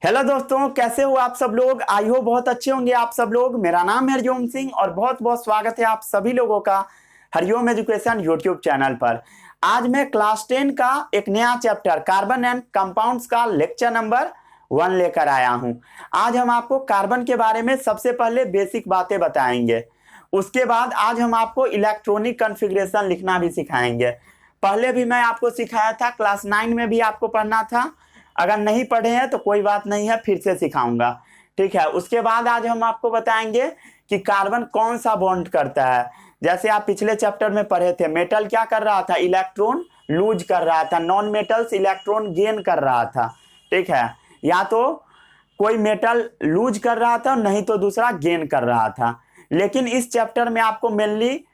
Hello दोस्तों, कैसे हो आप सब लोग। आई हो बहुत अच्छे होंगे आप सब लोग। मेरा नाम है हरिओम सिंह और बहुत बहुत स्वागत है आप सभी लोगों का हरिओम एजुकेशन यूट्यूब चैनल पर। आज मैं क्लास 10 का एक नया चैप्टर कार्बन एंड कंपाउंड्स का लेक्चर नंबर 1 लेकर आया हूं। आज हम आपको कार्बन के बारे में सबसे पहले बेसिक बातें बताएंगे। उसके बाद आज हम आपको इलेक्ट्रॉनिक कॉन्फ़िगरेशन लिखना भी सिखाएंगे। पहले भी मैं आपको सिखाया था, क्लास 9 में भी आपको पढ़ना था। अगर नहीं पढ़े हैं तो कोई बात नहीं है, फिर से सिखाऊंगा, ठीक है। उसके बाद आज हम आपको बताएंगे कि कार्बन कौन सा बॉन्ड करता है। जैसे आप पिछले चैप्टर में पढ़े थे, मेटल क्या कर रहा था, इलेक्ट्रॉन लूज कर रहा था, नॉन मेटल्स इलेक्ट्रॉन गेन कर रहा था, ठीक है। या तो कोई मेटल लूज कर रहा था, नहीं तो दूसरा गेन कर रहा था। लेकिन इस चैप्टर में आपको मेनली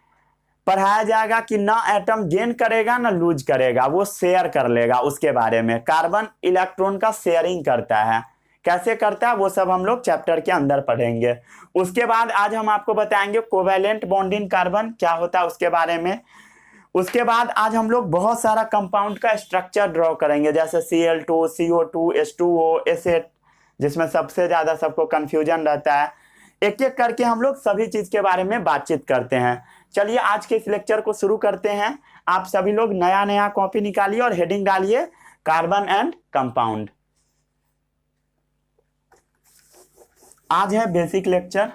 पढ़ाया जाएगा कि ना एटम गेन करेगा ना लूज करेगा, वो शेयर कर लेगा। उसके बारे में कार्बन इलेक्ट्रॉन का शेयरिंग करता है, कैसे करता है वो सब हम लोग चैप्टर के अंदर पढ़ेंगे। उसके बाद आज हम आपको बताएंगे कोवैलेंट बॉन्ड इन कार्बन क्या होता है उसके बारे में। उसके बाद आज हम लोग बहुत सारा कंपाउंड का स्ट्रक्चर ड्रॉ करेंगे, जैसे Cl2, CO2, H2O, एसिड, जिसमें सबसे ज्यादा सबको कंफ्यूजन रहता है। एक एक करके हम लोग सभी चीज के बारे में बातचीत करते हैं। चलिए आज के इस लेक्चर को शुरू करते हैं। आप सभी लोग नया नया कॉपी निकालिए और हेडिंग डालिए कार्बन एंड कंपाउंड। आज है बेसिक लेक्चर।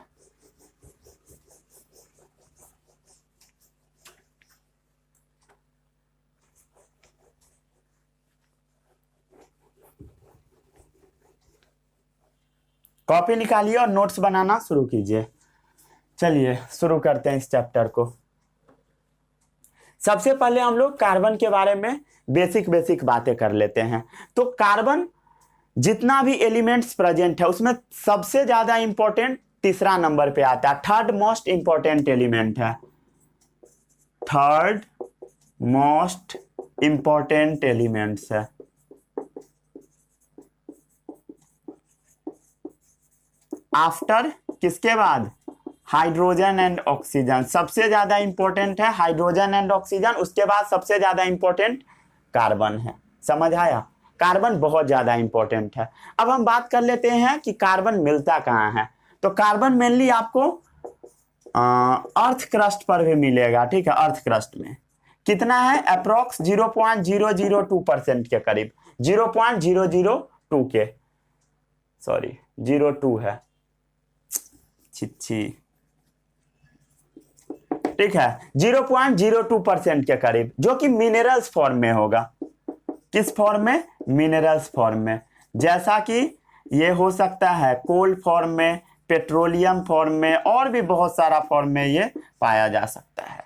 कॉपी निकालिए और नोट्स बनाना शुरू कीजिए। चलिए शुरू करते हैं इस चैप्टर को। सबसे पहले हम लोग कार्बन के बारे में बेसिक बेसिक बातें कर लेते हैं। तो कार्बन जितना भी एलिमेंट्स प्रेजेंट है उसमें सबसे ज्यादा इंपॉर्टेंट तीसरा नंबर पे आता है, थर्ड मोस्ट इंपॉर्टेंट एलिमेंट है, थर्ड मोस्ट इंपॉर्टेंट एलिमेंट्स है। आफ्टर किसके बाद, हाइड्रोजन एंड ऑक्सीजन। सबसे ज्यादा इंपॉर्टेंट है हाइड्रोजन एंड ऑक्सीजन, उसके बाद सबसे ज्यादा इंपॉर्टेंट कार्बन है। समझ आया, कार्बन बहुत ज्यादा इंपॉर्टेंट है। अब हम बात कर लेते हैं कि कार्बन मिलता कहाँ है। तो कार्बन मेनली आपको अर्थ क्रस्ट पर भी मिलेगा, ठीक है। अर्थ क्रस्ट में कितना है, अप्रोक्स 0.002% के करीब, 0.002 के, सॉरी 02 है, छी, ठीक है, 0.02% के करीब, जो कि मिनरल्स फॉर्म में होगा। किस फॉर्म में, मिनरल्स फॉर्म में। जैसा कि ये हो सकता है कोल फॉर्म में, पेट्रोलियम फॉर्म में, और भी बहुत सारा फॉर्म में ये पाया जा सकता है,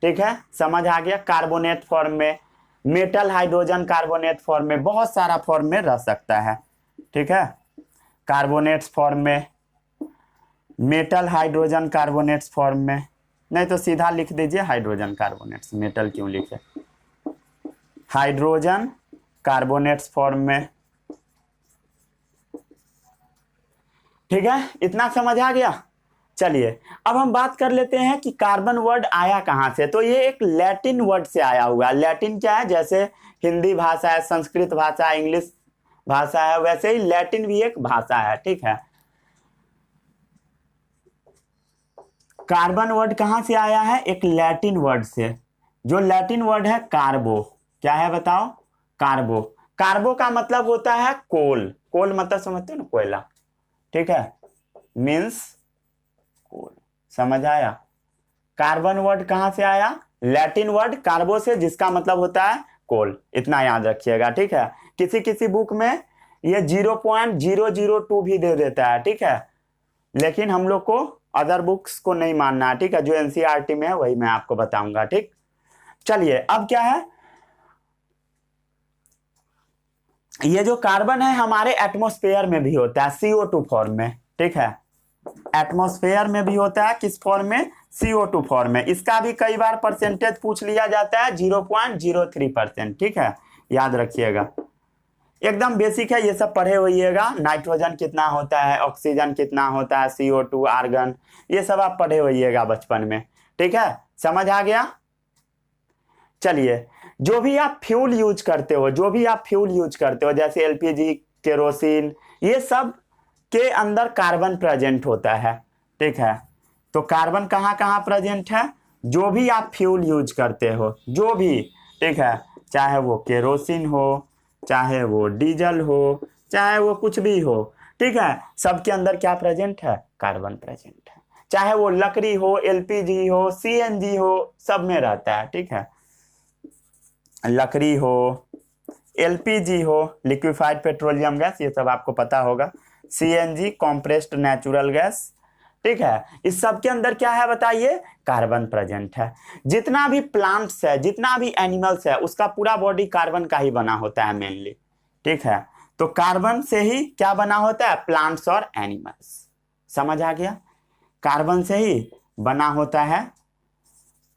ठीक है। समझ आ गया। कार्बोनेट फॉर्म में, मेटल हाइड्रोजन कार्बोनेट फॉर्म में, बहुत सारा फॉर्म में रह सकता है, ठीक है। कार्बोनेट्स फॉर्म में, मेटल हाइड्रोजन कार्बोनेट्स फॉर्म में, नहीं तो सीधा लिख दीजिए हाइड्रोजन कार्बोनेट्स, मेटल क्यों लिखे, हाइड्रोजन कार्बोनेट्स फॉर्म में, ठीक है। इतना समझ आ गया। चलिए अब हम बात कर लेते हैं कि कार्बन वर्ड आया कहां से। तो ये एक लैटिन वर्ड से आया हुआ है। लैटिन क्या है, जैसे हिंदी भाषा है, संस्कृत भाषा है, इंग्लिश भाषा है, वैसे ही लैटिन भी एक भाषा है, ठीक है। कार्बन वर्ड कहां से आया है, एक लैटिन वर्ड से। जो लैटिन वर्ड है कार्बो, क्या है बताओ, कार्बो। कार्बो का मतलब होता है कोल। कोल मतलब समझते हो ना, कोयला, ठीक है, मीन्स कोल। समझ आया। कार्बन वर्ड कहां से आया, लैटिन वर्ड कार्बो से, जिसका मतलब होता है कोल। इतना याद रखिएगा, ठीक है। किसी किसी बुक में ये 0.002 भी दे देता है, ठीक है, लेकिन हम लोग को अदर बुक्स को नहीं मानना है, ठीक है। जो एनसीईआरटी में है वही मैं आपको बताऊंगा, ठीक। चलिए अब क्या है, ये जो कार्बन है हमारे एटमॉस्फेयर में भी होता है, CO2 फॉर्म में, ठीक है। एटमॉस्फेयर में भी होता है, किस फॉर्म में, CO2 फॉर्म में। इसका भी कई बार परसेंटेज पूछ लिया जाता है, 0.03%, ठीक है, याद रखिएगा। एकदम बेसिक है, ये सब पढ़े होइएगा। नाइट्रोजन कितना होता है, ऑक्सीजन कितना होता है, CO2, आर्गन, ये सब आप पढ़े होइएगा बचपन में, ठीक है। समझ आ गया। चलिए जो भी आप फ्यूल यूज करते हो, जैसे एलपीजी केरोसिन, ये सब के अंदर कार्बन प्रेजेंट होता है। ठीक है, तो कार्बन कहाँ कहाँ प्रेजेंट है? जो भी आप फ्यूल यूज करते हो, जो भी, ठीक है, चाहे वो केरोसिन हो, चाहे वो डीजल हो, चाहे वो कुछ भी हो, ठीक है, सबके अंदर क्या प्रेजेंट है? कार्बन प्रेजेंट है। चाहे वो लकड़ी हो, एलपीजी हो, सीएनजी हो, सब में रहता है। ठीक है, लकड़ी हो, एलपीजी हो, लिक्विफाइड पेट्रोलियम गैस, ये सब आपको पता होगा, सीएनजी कॉम्प्रेस्ड नेचुरल गैस। ठीक है, इस सब के अंदर क्या है बताइए? कार्बन प्रेजेंट है। जितना भी प्लांट्स है, जितना भी एनिमल्स है, उसका पूरा बॉडी कार्बन का ही बना होता है मेनली। ठीक है, तो कार्बन से ही क्या बना होता है? प्लांट्स और एनिमल्स। समझ आ गया? कार्बन से ही बना होता है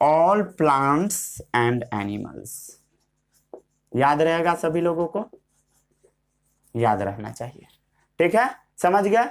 ऑल प्लांट्स एंड एनिमल्स। याद रहेगा सभी लोगों को? याद रखना चाहिए। ठीक है, समझ गया?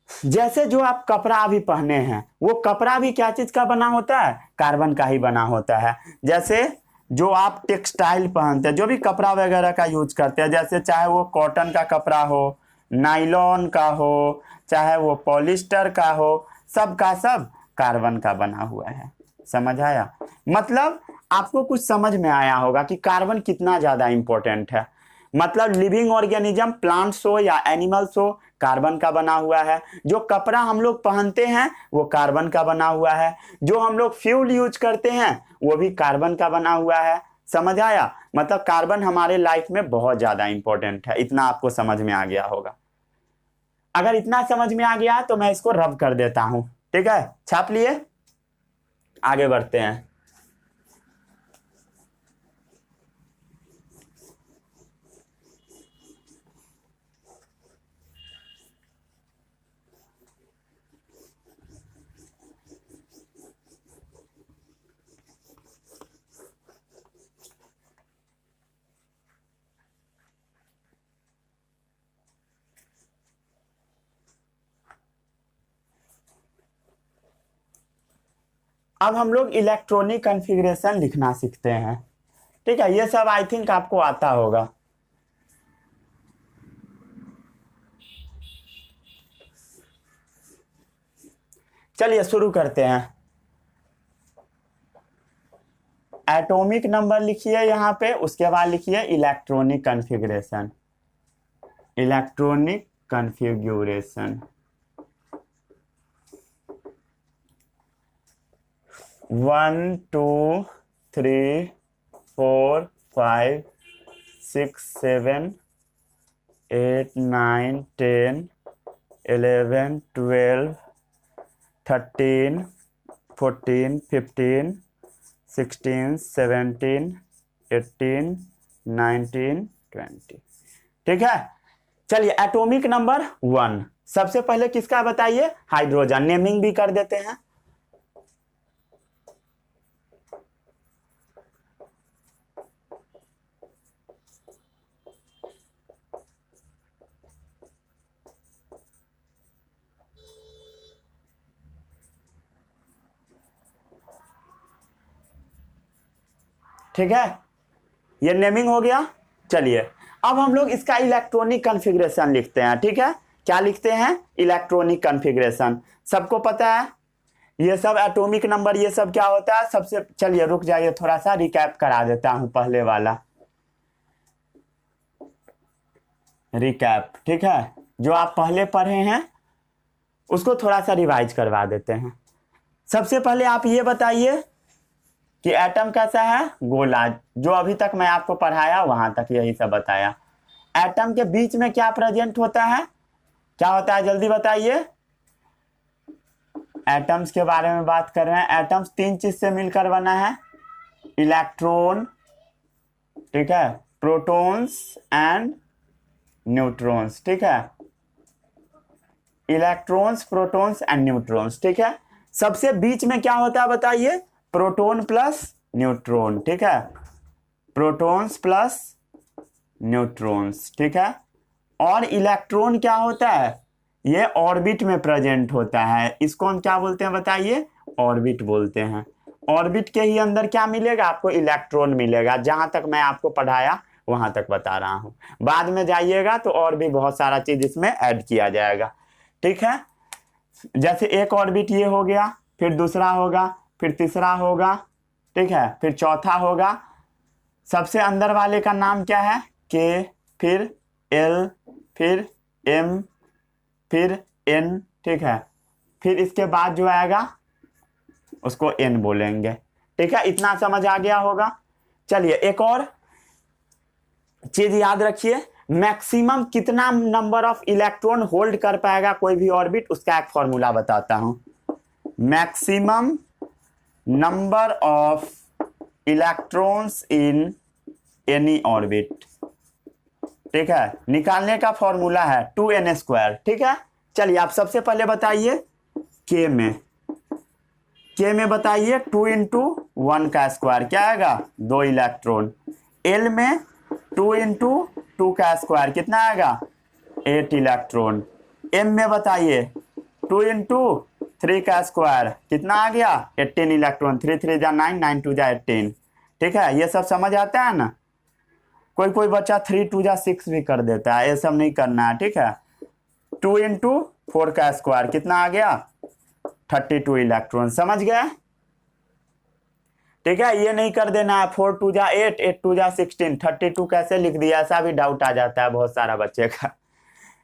जैसे जो आप कपड़ा अभी पहने हैं, वो कपड़ा भी क्या चीज का बना होता है? कार्बन का ही बना होता है। जैसे जो आप टेक्सटाइल पहनते हैं, जो भी कपड़ा वगैरह का यूज करते हैं, जैसे चाहे वो कॉटन का कपड़ा हो, नायलॉन का हो, चाहे वो पॉलिस्टर का हो, सब का सब कार्बन का बना हुआ है। समझ आया? मतलब आपको कुछ समझ में आया होगा कि कार्बन कितना ज्यादा इंपॉर्टेंट है। मतलब लिविंग ऑर्गेनिज्म, प्लांट्स हो या एनिमल्स हो, कार्बन का बना हुआ है। जो कपड़ा हम लोग पहनते हैं वो कार्बन का बना हुआ है। जो हम लोग फ्यूल यूज करते हैं वो भी कार्बन का बना हुआ है। समझ आया? मतलब कार्बन हमारे लाइफ में बहुत ज्यादा इंपॉर्टेंट है। इतना आपको समझ में आ गया होगा। अगर इतना समझ में आ गया तो मैं इसको रब कर देता हूं। ठीक है, छाप लिए, आगे बढ़ते हैं। अब हम लोग इलेक्ट्रॉनिक कॉन्फ़िगरेशन लिखना सीखते हैं। ठीक है, ये सब आई थिंक आपको आता होगा। चलिए शुरू करते हैं। एटॉमिक नंबर लिखिए यहाँ पे, उसके बाद लिखिए इलेक्ट्रॉनिक कॉन्फ़िगरेशन। Electronic configuration 1 2 3 4 5 6 7 8 9 10 11 12 13 14 15 16 17 18 19 20। ठीक है, चलिए एटॉमिक नंबर 1 सबसे पहले किसका बताइए? हाइड्रोजन। नेमिंग भी कर देते हैं। ठीक है, ये नेमिंग हो गया। चलिए अब हम लोग इसका इलेक्ट्रॉनिक कॉन्फ़िगरेशन लिखते हैं। ठीक है, क्या लिखते हैं? Electronic configuration. सबको पता है ये सब एटॉमिक नंबर, ये सब क्या होता है? सबसे चलिए रुक जाइए, थोड़ा सा रिकैप करा देता हूं पहले वाला रिकैप। ठीक है, जो आप पहले पढ़े हैं उसको थोड़ा सा रिवाइज करवा देते हैं। सबसे पहले आप ये बताइए कि एटम कैसा है? गोला। जो अभी तक मैं आपको पढ़ाया वहां तक यही सब बताया। एटम के बीच में क्या प्रेजेंट होता है? क्या होता है जल्दी बताइए। एटम्स के बारे में बात कर रहे हैं। एटम्स 3 चीज से मिलकर बना है, इलेक्ट्रॉन, ठीक है, प्रोटॉन्स एंड न्यूट्रॉन्स। ठीक है, इलेक्ट्रॉन्स, प्रोटॉन्स एंड न्यूट्रॉन्स। ठीक है, सबसे बीच में क्या होता है बताइए? Proton plus neutron. ठीक है, प्रोटॉन्स प्लस न्यूट्रॉन्स। ठीक है, और इलेक्ट्रॉन क्या होता है? ये ऑर्बिट में प्रेजेंट होता है। इसको हम क्या बोलते हैं बताइए? ऑर्बिट बोलते हैं। ऑर्बिट के ही अंदर क्या मिलेगा आपको? इलेक्ट्रॉन मिलेगा। जहां तक मैं आपको पढ़ाया वहां तक बता रहा हूं। बाद में जाइएगा तो और भी बहुत सारा चीज इसमें ऐड किया जाएगा, ठीक है। जैसे एक ऑर्बिट ये हो गया, फिर दूसरा होगा, फिर तीसरा होगा, ठीक है, फिर चौथा होगा। सबसे अंदर वाले का नाम क्या है? के, फिर एल, फिर एम, फिर एन, ठीक है। फिर इसके बाद जो आएगा उसको एन बोलेंगे, ठीक है। इतना समझ आ गया होगा। चलिए एक और चीज याद रखिए, मैक्सिमम कितना नंबर ऑफ इलेक्ट्रॉन होल्ड कर पाएगा कोई भी ऑर्बिट, उसका एक फॉर्मूला बताता हूं। Maximum number of electrons in any orbit, ठीक है, निकालने का फॉर्मूला है 2n², ठीक है। चलिए आप सबसे पहले बताइए के में बताइए 2 इंटू 1 का स्क्वायर क्या आएगा? 2 इलेक्ट्रॉन। एल में 2 इंटू 2 का स्क्वायर कितना आएगा? 8 इलेक्ट्रॉन। एम में बताइए 2 इंटू 3 का स्क्वायर कितना आ गया? 18 इलेक्ट्रॉन। 3 3 जा 9, 9 2 जा 18, ठीक है। ये सब समझ आता है ना? कोई बच्चा 3 2 जा 6 भी कर देता है, ये सब नहीं करना है, ठीक है। 2 इंटू 4 का स्क्वायर कितना आ गया? 32 इलेक्ट्रॉन। समझ गए? ठीक है, ये नहीं कर देना है 4 2 जा 8, 8 2 जा 16, 32 कैसे लिख दिया, ऐसा भी डाउट आ जाता है बहुत सारा बच्चे का।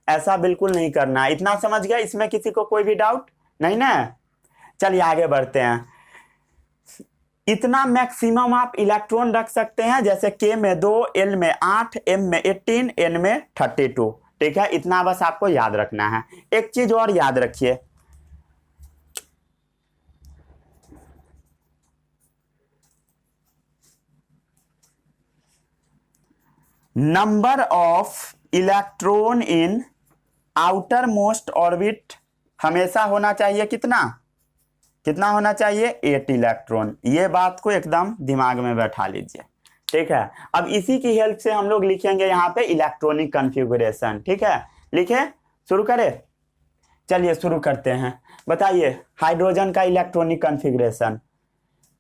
ऐसा बिल्कुल नहीं करना है। इतना समझ गया? इसमें किसी को कोई भी डाउट नहीं ना? चलिए आगे बढ़ते हैं। इतना मैक्सिमम आप इलेक्ट्रॉन रख सकते हैं, जैसे के में 2, एल में 8, एम में 18, एन में 32, ठीक है। इतना बस आपको याद रखना है। एक चीज और याद रखिए, number of electron in outer most orbit हमेशा होना चाहिए कितना होना चाहिए? 8 इलेक्ट्रॉन। ये बात को एकदम दिमाग में बैठा लीजिए, ठीक है। अब इसी की हेल्प से हम लोग लिखेंगे यहाँ पे इलेक्ट्रॉनिक कॉन्फ़िगरेशन, ठीक है। लिखे, शुरू करें? चलिए शुरू करते हैं। बताइए हाइड्रोजन का इलेक्ट्रॉनिक कॉन्फ़िगरेशन।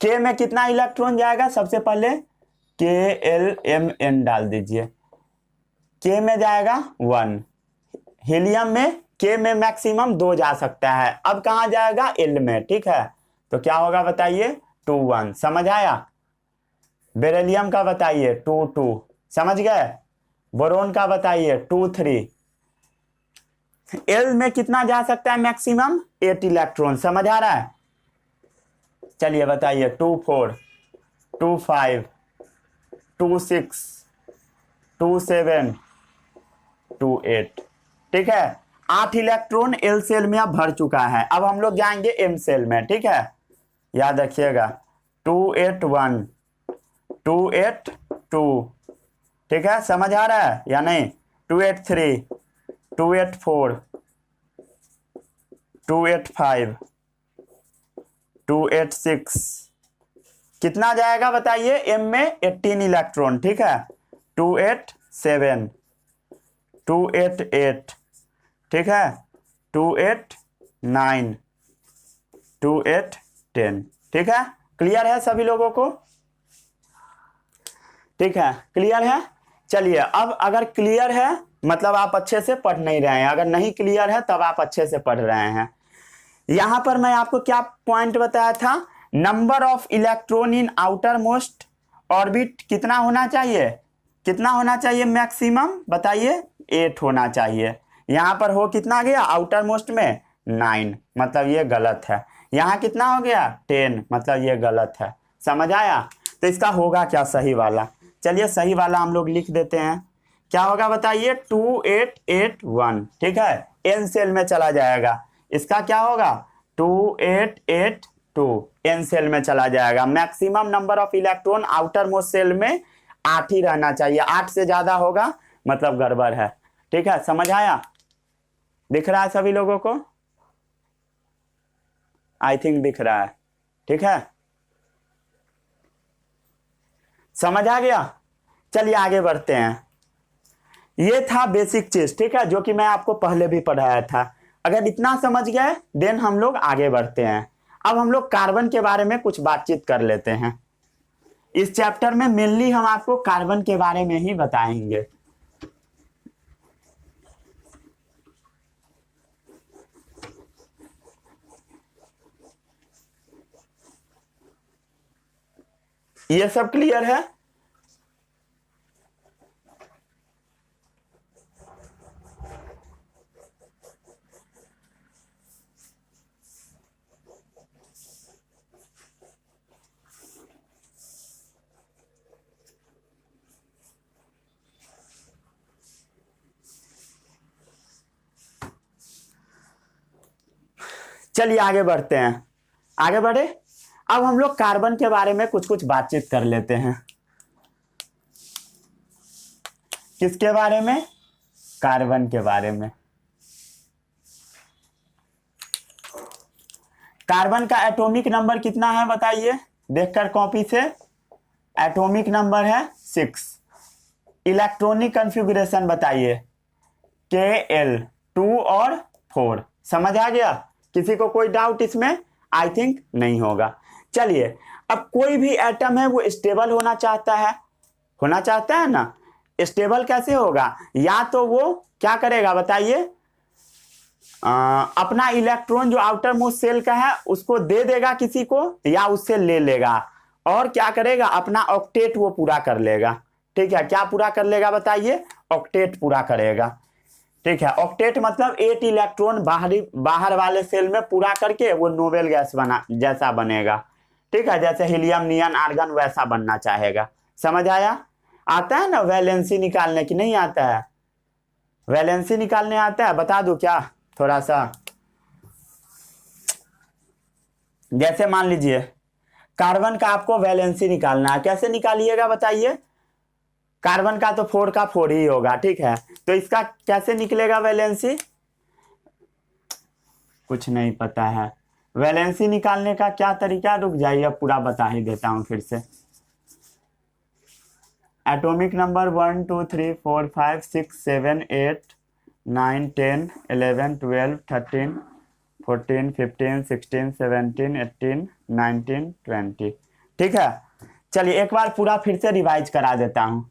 के में कितना इलेक्ट्रॉन जाएगा? सबसे पहले के एल एम एन डाल दीजिए। के में जाएगा 1। हीलियम में के में मैक्सिमम 2 जा सकता है। अब कहां जाएगा? एल में, ठीक है। तो क्या होगा बताइए? 2 1। समझ आया? बेरिलियम का बताइए 2 2। समझ गए? बोरोन का बताइए 2 3। एल में कितना जा सकता है मैक्सिमम? 8 इलेक्ट्रॉन। समझ आ रहा है? चलिए बताइए 2 4, 2 5, 2 6, 2 7, 2 8, ठीक है। 8 इलेक्ट्रॉन एल सेल में अब भर चुका है। अब हम लोग जाएंगे एम सेल में, ठीक है। याद रखिएगा 2 8 1, 2 8 2, ठीक है। समझ आ रहा है या नहीं? 2 8 3, 2 8 4, 2 8 5, 2 8 6। कितना जाएगा बताइए? एम में 18 इलेक्ट्रॉन, ठीक है। 2 8 7, 2 8 8, ठीक है। 2 8 9, 2 8 10, ठीक है। क्लियर है सभी लोगों को? ठीक है, क्लियर है। चलिए अब अगर क्लियर है मतलब आप अच्छे से पढ़ नहीं रहे हैं, अगर नहीं क्लियर है तब आप अच्छे से पढ़ रहे हैं। यहां पर मैं आपको क्या पॉइंट बताया था? Number of electron in outer most orbit कितना होना चाहिए? कितना होना चाहिए मैक्सिमम? बताइए 8 होना चाहिए। यहां पर हो कितना गया? आउटर मोस्ट में 9, मतलब ये गलत है। यहां कितना हो गया? 10, मतलब ये गलत है। समझ आया? तो इसका होगा क्या सही वाला? चलिए सही वाला हम लोग लिख देते हैं। क्या होगा बताइए? 2 8 8 1, ठीक है। एन सेल में चला जाएगा। इसका क्या होगा? 2 8 8 2, एन सेल में चला जाएगा। Maximum number of electron outer most shell में 8 ही रहना चाहिए। 8 से ज्यादा होगा मतलब गड़बड़ है, ठीक है। समझ आया? दिख रहा है सभी लोगों को? आई थिंक दिख रहा है, ठीक है। समझ आ गया? चलिए आगे बढ़ते हैं। ये था बेसिक चीज, ठीक है, जो कि मैं आपको पहले भी पढ़ाया था। अगर इतना समझ गए देन हम लोग आगे बढ़ते हैं। अब हम लोग कार्बन के बारे में कुछ बातचीत कर लेते हैं। इस चैप्टर में मेनली हम आपको कार्बन के बारे में ही बताएंगे। ये सब क्लियर है? चलिए आगे बढ़ते हैं। आगे बढ़े। अब हम लोग कार्बन के बारे में कुछ कुछ बातचीत कर लेते हैं। किसके बारे में? कार्बन के बारे में। कार्बन का एटॉमिक नंबर कितना है बताइए, देखकर कॉपी से। एटॉमिक नंबर है 6। इलेक्ट्रॉनिक कॉन्फ़िगरेशन बताइए, Kl 2 और 4। समझ आ गया? किसी को कोई डाउट इसमें? आई थिंक नहीं होगा। चलिए, अब कोई भी एटम है वो स्टेबल होना चाहता है ना। स्टेबल कैसे होगा? या तो वो क्या करेगा बताइए, अपना इलेक्ट्रॉन जो आउटर मोस्ट सेल का है उसको दे देगा किसी को, या उससे ले लेगा, और क्या करेगा, अपना ऑक्टेट वो पूरा कर लेगा। ठीक है, क्या पूरा कर लेगा बताइए? ऑक्टेट पूरा करेगा। ठीक है, ऑक्टेट मतलब 8 इलेक्ट्रॉन बाहर वाले सेल में पूरा करके वो नोबेल गैस जैसा बनेगा। ठीक है, जैसे हीलियम, नियन, आर्गन वैसा बनना चाहेगा। समझ आया? आता है ना वैलेंसी निकालने की? नहीं आता है? वैलेंसी निकालने आता है? बता दूं क्या थोड़ा सा? जैसे मान लीजिए कार्बन का आपको वैलेंसी निकालना है, कैसे निकालिएगा बताइए? कार्बन का तो 4 का 4 ही होगा। ठीक है, तो इसका कैसे निकलेगा वैलेंसी? कुछ नहीं पता है। वैलेंसी निकालने का क्या तरीका? रुक जाइए, पूरा बता ही देता हूं फिर से। Atomic number 1 2 3 4 5 6 7 8 9 10 11 12 13 14 15 16 17 18 19 20। ठीक है, चलिए एक बार पूरा फिर से रिवाइज करा देता हूं।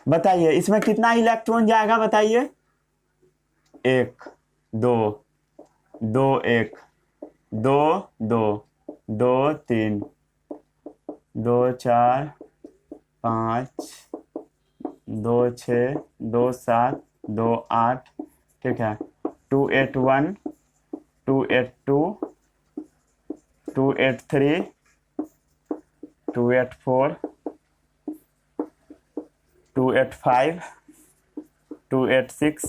बताइए इसमें कितना इलेक्ट्रॉन जाएगा बताइए? 1 2 2 1 2 2 2 3 2 4 5 2 6 2 7 2 8। ठीक है, 2 8 1 2 8 2 2 8 3 2 8 4 2 8 5 2 8 6।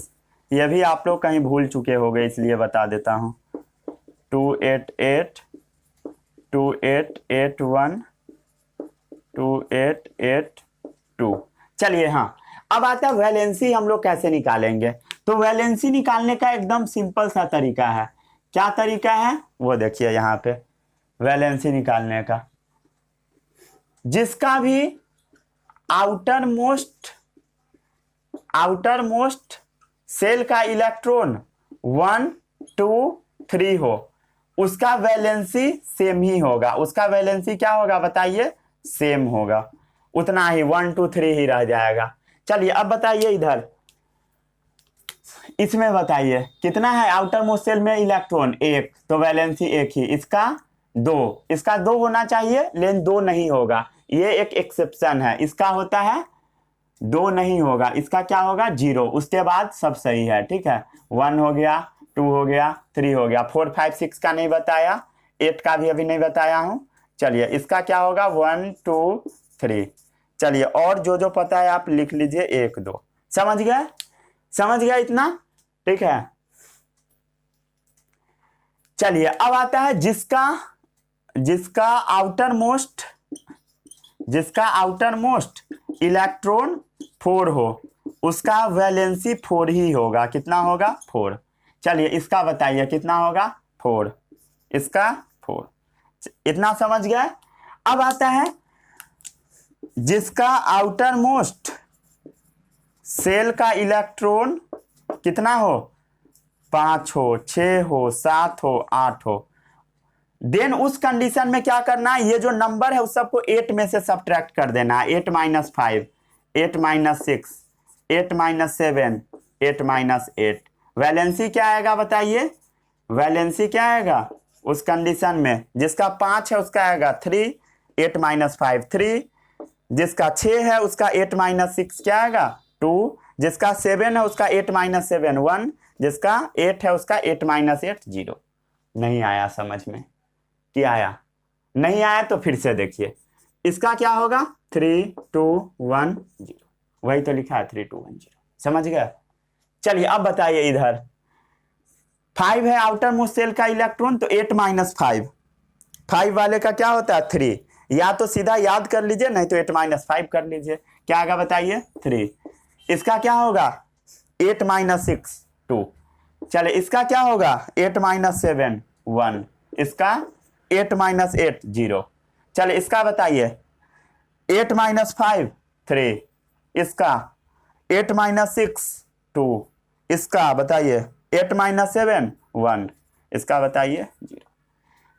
ये भी आप लोग कहीं भूल चुके होंगे इसलिए बता देता हूँ। 2 8 8 2 8 8 1 2 8 8 2। चलिए हाँ, अब आता है वैलेंसी हम लोग कैसे निकालेंगे। तो वैलेंसी निकालने का एकदम सिंपल सा तरीका है। क्या तरीका है वो देखिए यहाँ पे। वैलेंसी निकालने का, जिसका भी आउटर मोस्ट सेल का इलेक्ट्रॉन 1 2 3 हो, उसका वैलेंसी सेम ही होगा। उसका वैलेंसी क्या होगा बताइए? सेम होगा, उतना ही 1 2 3 ही रह जाएगा। चलिए अब बताइए इधर, इसमें बताइए कितना है आउटर मोस्ट सेल में इलेक्ट्रॉन? 1, तो वैलेंसी 1 ही। इसका 2, इसका 2 होना चाहिए लेकिन 2 नहीं होगा। ये एक एक्सेप्शन है, इसका होता है 2 नहीं होगा। इसका क्या होगा? 0। उसके बाद सब सही है। ठीक है, 1 हो गया, 2 हो गया, 3 हो गया। 4 5 6 का नहीं बताया, 8 का भी अभी नहीं बताया हूं। चलिए इसका क्या होगा? 1 2 3। चलिए और जो जो पता है आप लिख लीजिए 1 2। समझ गए? समझ गया इतना? ठीक है, चलिए अब आता है जिसका आउटर मोस्ट इलेक्ट्रॉन 4 हो, उसका वैलेंसी 4 ही होगा। कितना होगा? 4। चलिए इसका बताइए कितना होगा? 4। इसका 4। इतना समझ गए? अब आता है जिसका आउटर मोस्ट सेल का इलेक्ट्रॉन कितना हो? 5 हो, 6 हो, 7 हो, 8 हो। देन उस कंडीशन में क्या करना है, ये जो नंबर है उस सबको 8 में से सब्ट्रैक्ट कर देना है। 8 minus 5, 8 minus 6, 8 minus 7, 8 minus 8। Valency क्या आएगा बताइए, वैलेंसी क्या आएगा उस कंडीशन में, जिसका 5 है उसका आएगा 3, 8 माइनस 5 3, जिसका 6 है उसका 8 माइनस 6 क्या आएगा 2, जिसका 7 है उसका 8 माइनस 7 1, जिसका 8 है उसका 8 माइनस 8 0। नहीं आया समझ में कि आया? नहीं आया तो फिर से देखिए, इसका क्या होगा 3 2 1 0, वही तो लिखा है 3 2 1 0। समझ गए? चलिए अब बताइए, इधर 5 है आउटर मोस्ट शेल का इलेक्ट्रॉन, तो 8 माइनस 5, 5 वाले का क्या होता है 3, या तो सीधा याद कर लीजिए नहीं तो 8 माइनस 5 कर लीजिए, क्या आएगा बताइए 3। इसका क्या होगा 8 माइनस 6 2, चले इसका क्या होगा 8 माइनस 7 1, इसका 8 माइनस 8 0। चले इसका बताइए 8 माइनस 5 3, इसका 8 माइनस 6 2, इसका बताइए 8 माइनस 7 1, इसका बताइए 0।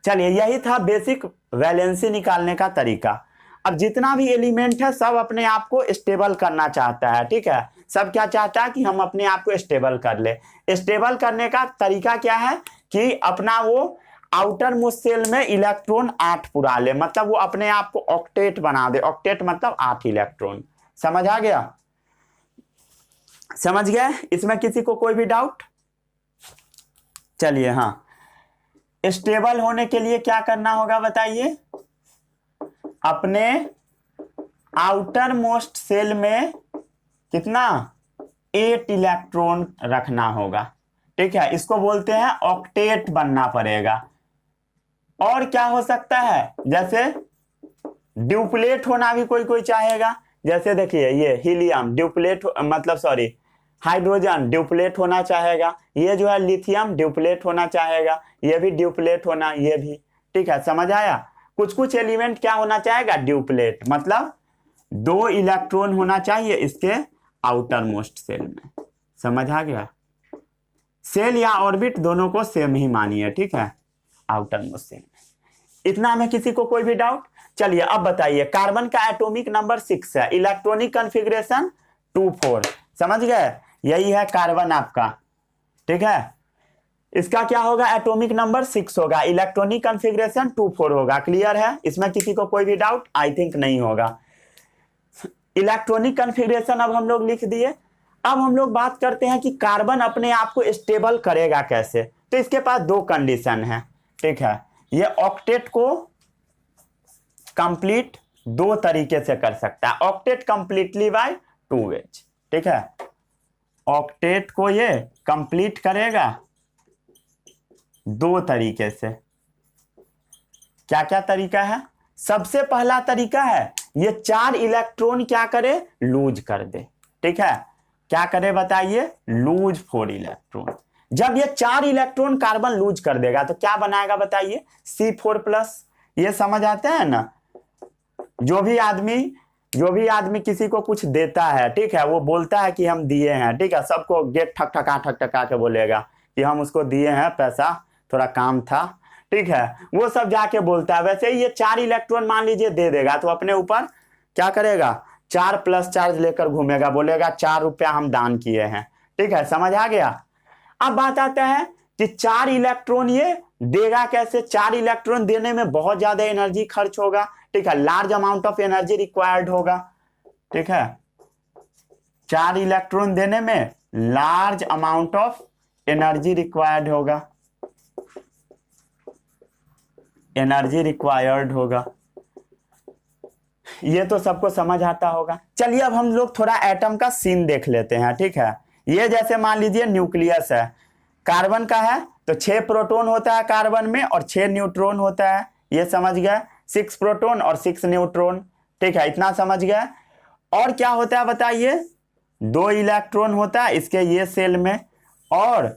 चलिए यही था बेसिक वैलेंसी निकालने का तरीका। अब जितना भी एलिमेंट है सब अपने आप को स्टेबल करना चाहता है, ठीक है, सब क्या चाहता है कि हम अपने आप को स्टेबल कर ले। स्टेबल करने का तरीका क्या है कि अपना वो आउटर मोस्ट शेल में इलेक्ट्रॉन 8 पुरा ले, मतलब वो अपने आप को ऑक्टेट बना दे। ऑक्टेट मतलब 8 इलेक्ट्रॉन। समझ आ गया? समझ गए? इसमें किसी को कोई भी डाउट? चलिए हाँ, स्टेबल होने के लिए क्या करना होगा बताइए, अपने आउटर मोस्ट सेल में कितना 8 इलेक्ट्रॉन रखना होगा, ठीक है, इसको बोलते हैं ऑक्टेट बनना पड़ेगा। और क्या हो सकता है, जैसे ड्यूप्लेट होना भी कोई कोई चाहेगा, जैसे देखिए ये हीलियम ड्यूप्लेट मतलब सॉरी हाइड्रोजन ड्यूप्लेट होना चाहेगा, ये जो है लिथियम ड्यूप्लेट होना चाहेगा, ये भी ड्यूप्लेट होना, ये भी, ठीक है, समझ आया? कुछ कुछ एलिमेंट क्या होना चाहेगा ड्यूप्लेट, मतलब 2 इलेक्ट्रॉन होना चाहिए इसके आउटर मोस्ट सेल में। समझ आ गया? सेल या ऑर्बिट दोनों को सेम ही मानिए, ठीक है, आउटर मोस्ट सेल में। इतना में किसी को कोई भी डाउट? चलिए अब बताइए, कार्बन का एटॉमिक नंबर 6 है, इलेक्ट्रॉनिक कॉन्फ़िगरेशन 2 4। समझ गए? यही है कार्बन आपका, ठीक है, इसका क्या होगा एटॉमिक नंबर 6 होगा, इलेक्ट्रॉनिक कॉन्फ़िगरेशन 2 4 होगा। क्लियर है? इसमें किसी को कोई भी डाउट? आई थिंक नहीं होगा। इलेक्ट्रॉनिक कॉन्फ़िगरेशन अब हम लोग लिख दिए। अब हम लोग बात करते हैं कि कार्बन अपने आप को स्टेबल करेगा कैसे। तो इसके पास 2 कंडीशन है, ठीक है, ये ऑक्टेट को कंप्लीट 2 तरीके से कर सकता है, ऑक्टेट कंप्लीटली बाय 2 वेज, ठीक है, ऑक्टेट को ये कंप्लीट करेगा 2 तरीके से। क्या क्या तरीका है? सबसे पहला तरीका है ये 4 इलेक्ट्रॉन क्या करे लूज कर दे, ठीक है, क्या करे बताइए लूज 4 इलेक्ट्रॉन। जब ये 4 इलेक्ट्रॉन कार्बन लूज कर देगा तो क्या बनाएगा बताइए C4+। ये समझ आता है ना? जो भी आदमी किसी को कुछ देता है, ठीक है, वो बोलता है कि हम दिए हैं, ठीक है, सबको गेट ठक ठका के बोलेगा कि हम उसको दिए हैं पैसा, थोड़ा काम था, ठीक है, वो सब जाके बोलता है। वैसे ही ये 4 इलेक्ट्रॉन मान लीजिए दे देगा तो अपने ऊपर क्या करेगा 4+ चार्ज लेकर घूमेगा, बोलेगा 4 रुपया हम दान किए हैं, ठीक है, समझ आ गया? अब बात आता है कि 4 इलेक्ट्रॉन ये देगा कैसे। 4 इलेक्ट्रॉन देने में बहुत ज्यादा एनर्जी खर्च होगा, ठीक है, large amount of energy required होगा, ठीक है, 4 इलेक्ट्रॉन देने में large amount of energy required होगा, एनर्जी रिक्वायर्ड होगा। ये तो सबको समझ आता होगा। चलिए अब हम लोग थोड़ा एटम का सीन देख लेते हैं, ठीक है। ये जैसे मान लीजिए न्यूक्लियस है, कार्बन का है तो 6 प्रोटॉन होता है कार्बन में और 6 न्यूट्रॉन होता है, ये समझ गए, 6 प्रोटॉन और 6 न्यूट्रॉन, ठीक है, इतना समझ गए। और क्या होता है बताइए 2 इलेक्ट्रॉन होता है इसके ये सेल में और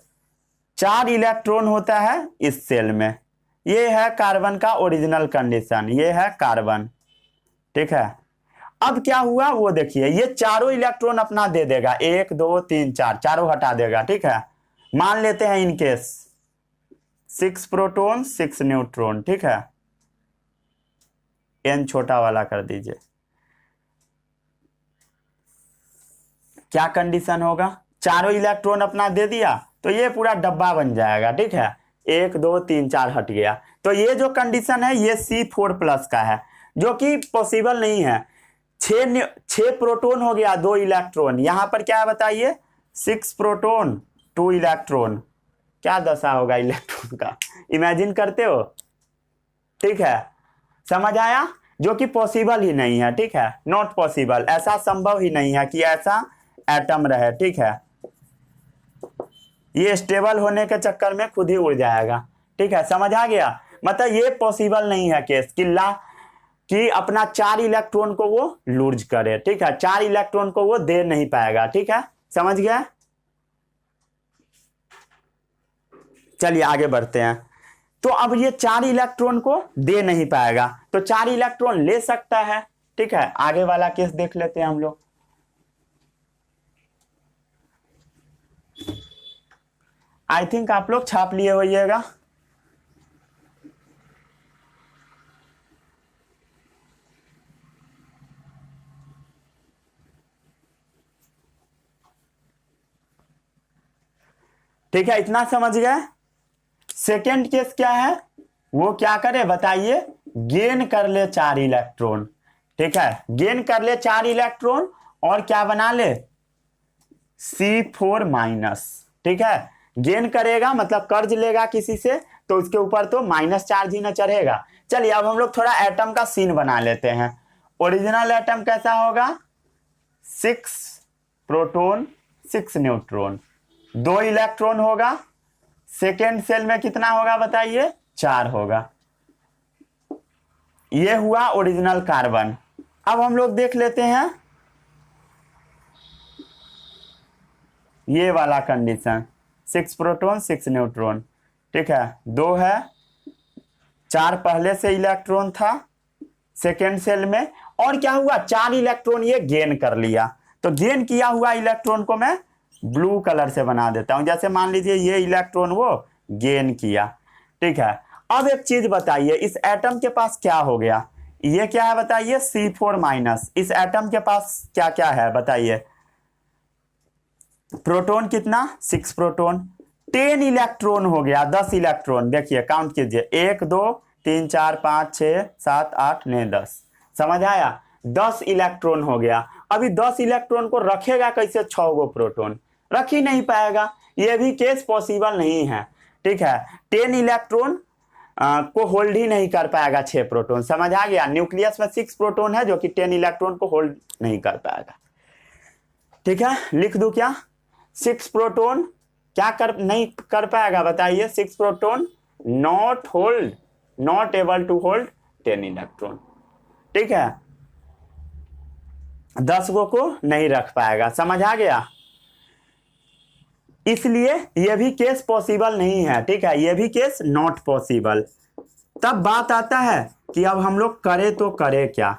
4 इलेक्ट्रॉन होता है इस सेल में। ये है कार्बन का ओरिजिनल कंडीशन, ये है कार्बन, ठीक है। अब क्या हुआ वो देखिए, ये चारों इलेक्ट्रॉन अपना दे देगा, 1 2 3 4 चारों हटा देगा, ठीक है। मान लेते हैं इनकेस 6 प्रोटॉन 6 न्यूट्रॉन, ठीक है, n छोटा वाला कर दीजिए। क्या कंडीशन होगा, चारों इलेक्ट्रॉन अपना दे दिया तो ये पूरा डब्बा बन जाएगा, ठीक है, 1 2 3 4 हट गया। तो ये जो कंडीशन है ये C4+ का है, जो कि पॉसिबल नहीं है। 6 प्रोटॉन हो गया, 2 इलेक्ट्रॉन, यहां पर क्या है बताइए, 6 प्रोटॉन 2 इलेक्ट्रॉन, क्या दशा होगा इलेक्ट्रॉन का, इमेजिन करते हो, ठीक है, समझ आया, जो कि पॉसिबल ही नहीं है, ठीक है, नॉट पॉसिबल, ऐसा संभव ही नहीं है कि ऐसा एटम रहे, ठीक है, ये स्टेबल होने के चक्कर में खुद ही उड़ जाएगा, ठीक है, समझ आ गया। मतलब ये पॉसिबल नहीं है केस कि अपना 4 इलेक्ट्रॉन को वो लूज करे, ठीक है, 4 इलेक्ट्रॉन को वो दे नहीं पाएगा, ठीक है, समझ गया। चलिए आगे बढ़ते हैं। तो अब ये 4 इलेक्ट्रॉन को दे नहीं पाएगा, तो 4 इलेक्ट्रॉन ले सकता है, ठीक है, आगे वाला केस देख लेते हैं हम लोग। आई थिंक आप लोग छाप लिए होइएगा। ठीक है, इतना समझ गए। सेकेंड केस क्या है, वो क्या करे बताइए, गेन कर ले 4 इलेक्ट्रॉन, ठीक है, गेन कर ले 4 इलेक्ट्रॉन और क्या बना ले, C4-, ठीक है, गेन करेगा मतलब कर्ज लेगा किसी से, तो उसके ऊपर तो माइनस चार्ज ही ना चढ़ेगा। चलिए अब हम लोग थोड़ा एटम का सीन बना लेते हैं। ओरिजिनल एटम कैसा होगा, 6 प्रोटॉन 6 न्यूट्रॉन, 2 इलेक्ट्रॉन होगा, सेकेंड सेल में कितना होगा बताइए, 4 होगा। ये हुआ ओरिजिनल कार्बन। अब हम लोग देख लेते हैं ये वाला कंडीशन, 6 प्रोटॉन 6 न्यूट्रॉन, ठीक है, 2 है, 4 पहले से इलेक्ट्रॉन था सेकेंड सेल में, और क्या हुआ, 4 इलेक्ट्रॉन ये गेन कर लिया। तो गेन किया हुआ इलेक्ट्रॉन को मैं ब्लू कलर से बना देता हूं, जैसे मान लीजिए ये इलेक्ट्रॉन वो गेन किया, ठीक है। अब एक चीज बताइए, इस एटम के पास क्या हो गया, ये क्या है बताइए, C4-। इस एटम के पास क्या क्या है बताइए, प्रोटॉन कितना, 6 प्रोटॉन, 10 इलेक्ट्रॉन हो गया, 10 इलेक्ट्रॉन, देखिए काउंट कीजिए, 1 2 3 4 5 6 7 8 9 10, समझ आया, 10 इलेक्ट्रॉन हो गया। अभी 10 इलेक्ट्रॉन को रखेगा कैसे 6 गो प्रोटॉन, रख ही नहीं पाएगा, ये भी केस पॉसिबल नहीं है, ठीक है, 10 इलेक्ट्रॉन को होल्ड ही नहीं कर पाएगा 6 प्रोटॉन, समझ आ गया। न्यूक्लियस में 6 प्रोटॉन है जो कि 10 इलेक्ट्रॉन को होल्ड नहीं कर पाएगा, ठीक है, लिख दूं क्या, 6 प्रोटॉन क्या नहीं कर पाएगा बताइए, 6 proton not able to hold 10 electron, ठीक है, 10 गो को नहीं रख पाएगा, समझ आ गया। इसलिए यह भी केस पॉसिबल नहीं है, ठीक है, यह भी केस नॉट पॉसिबल। तब बात आता है कि अब हम लोग करें तो करें क्या,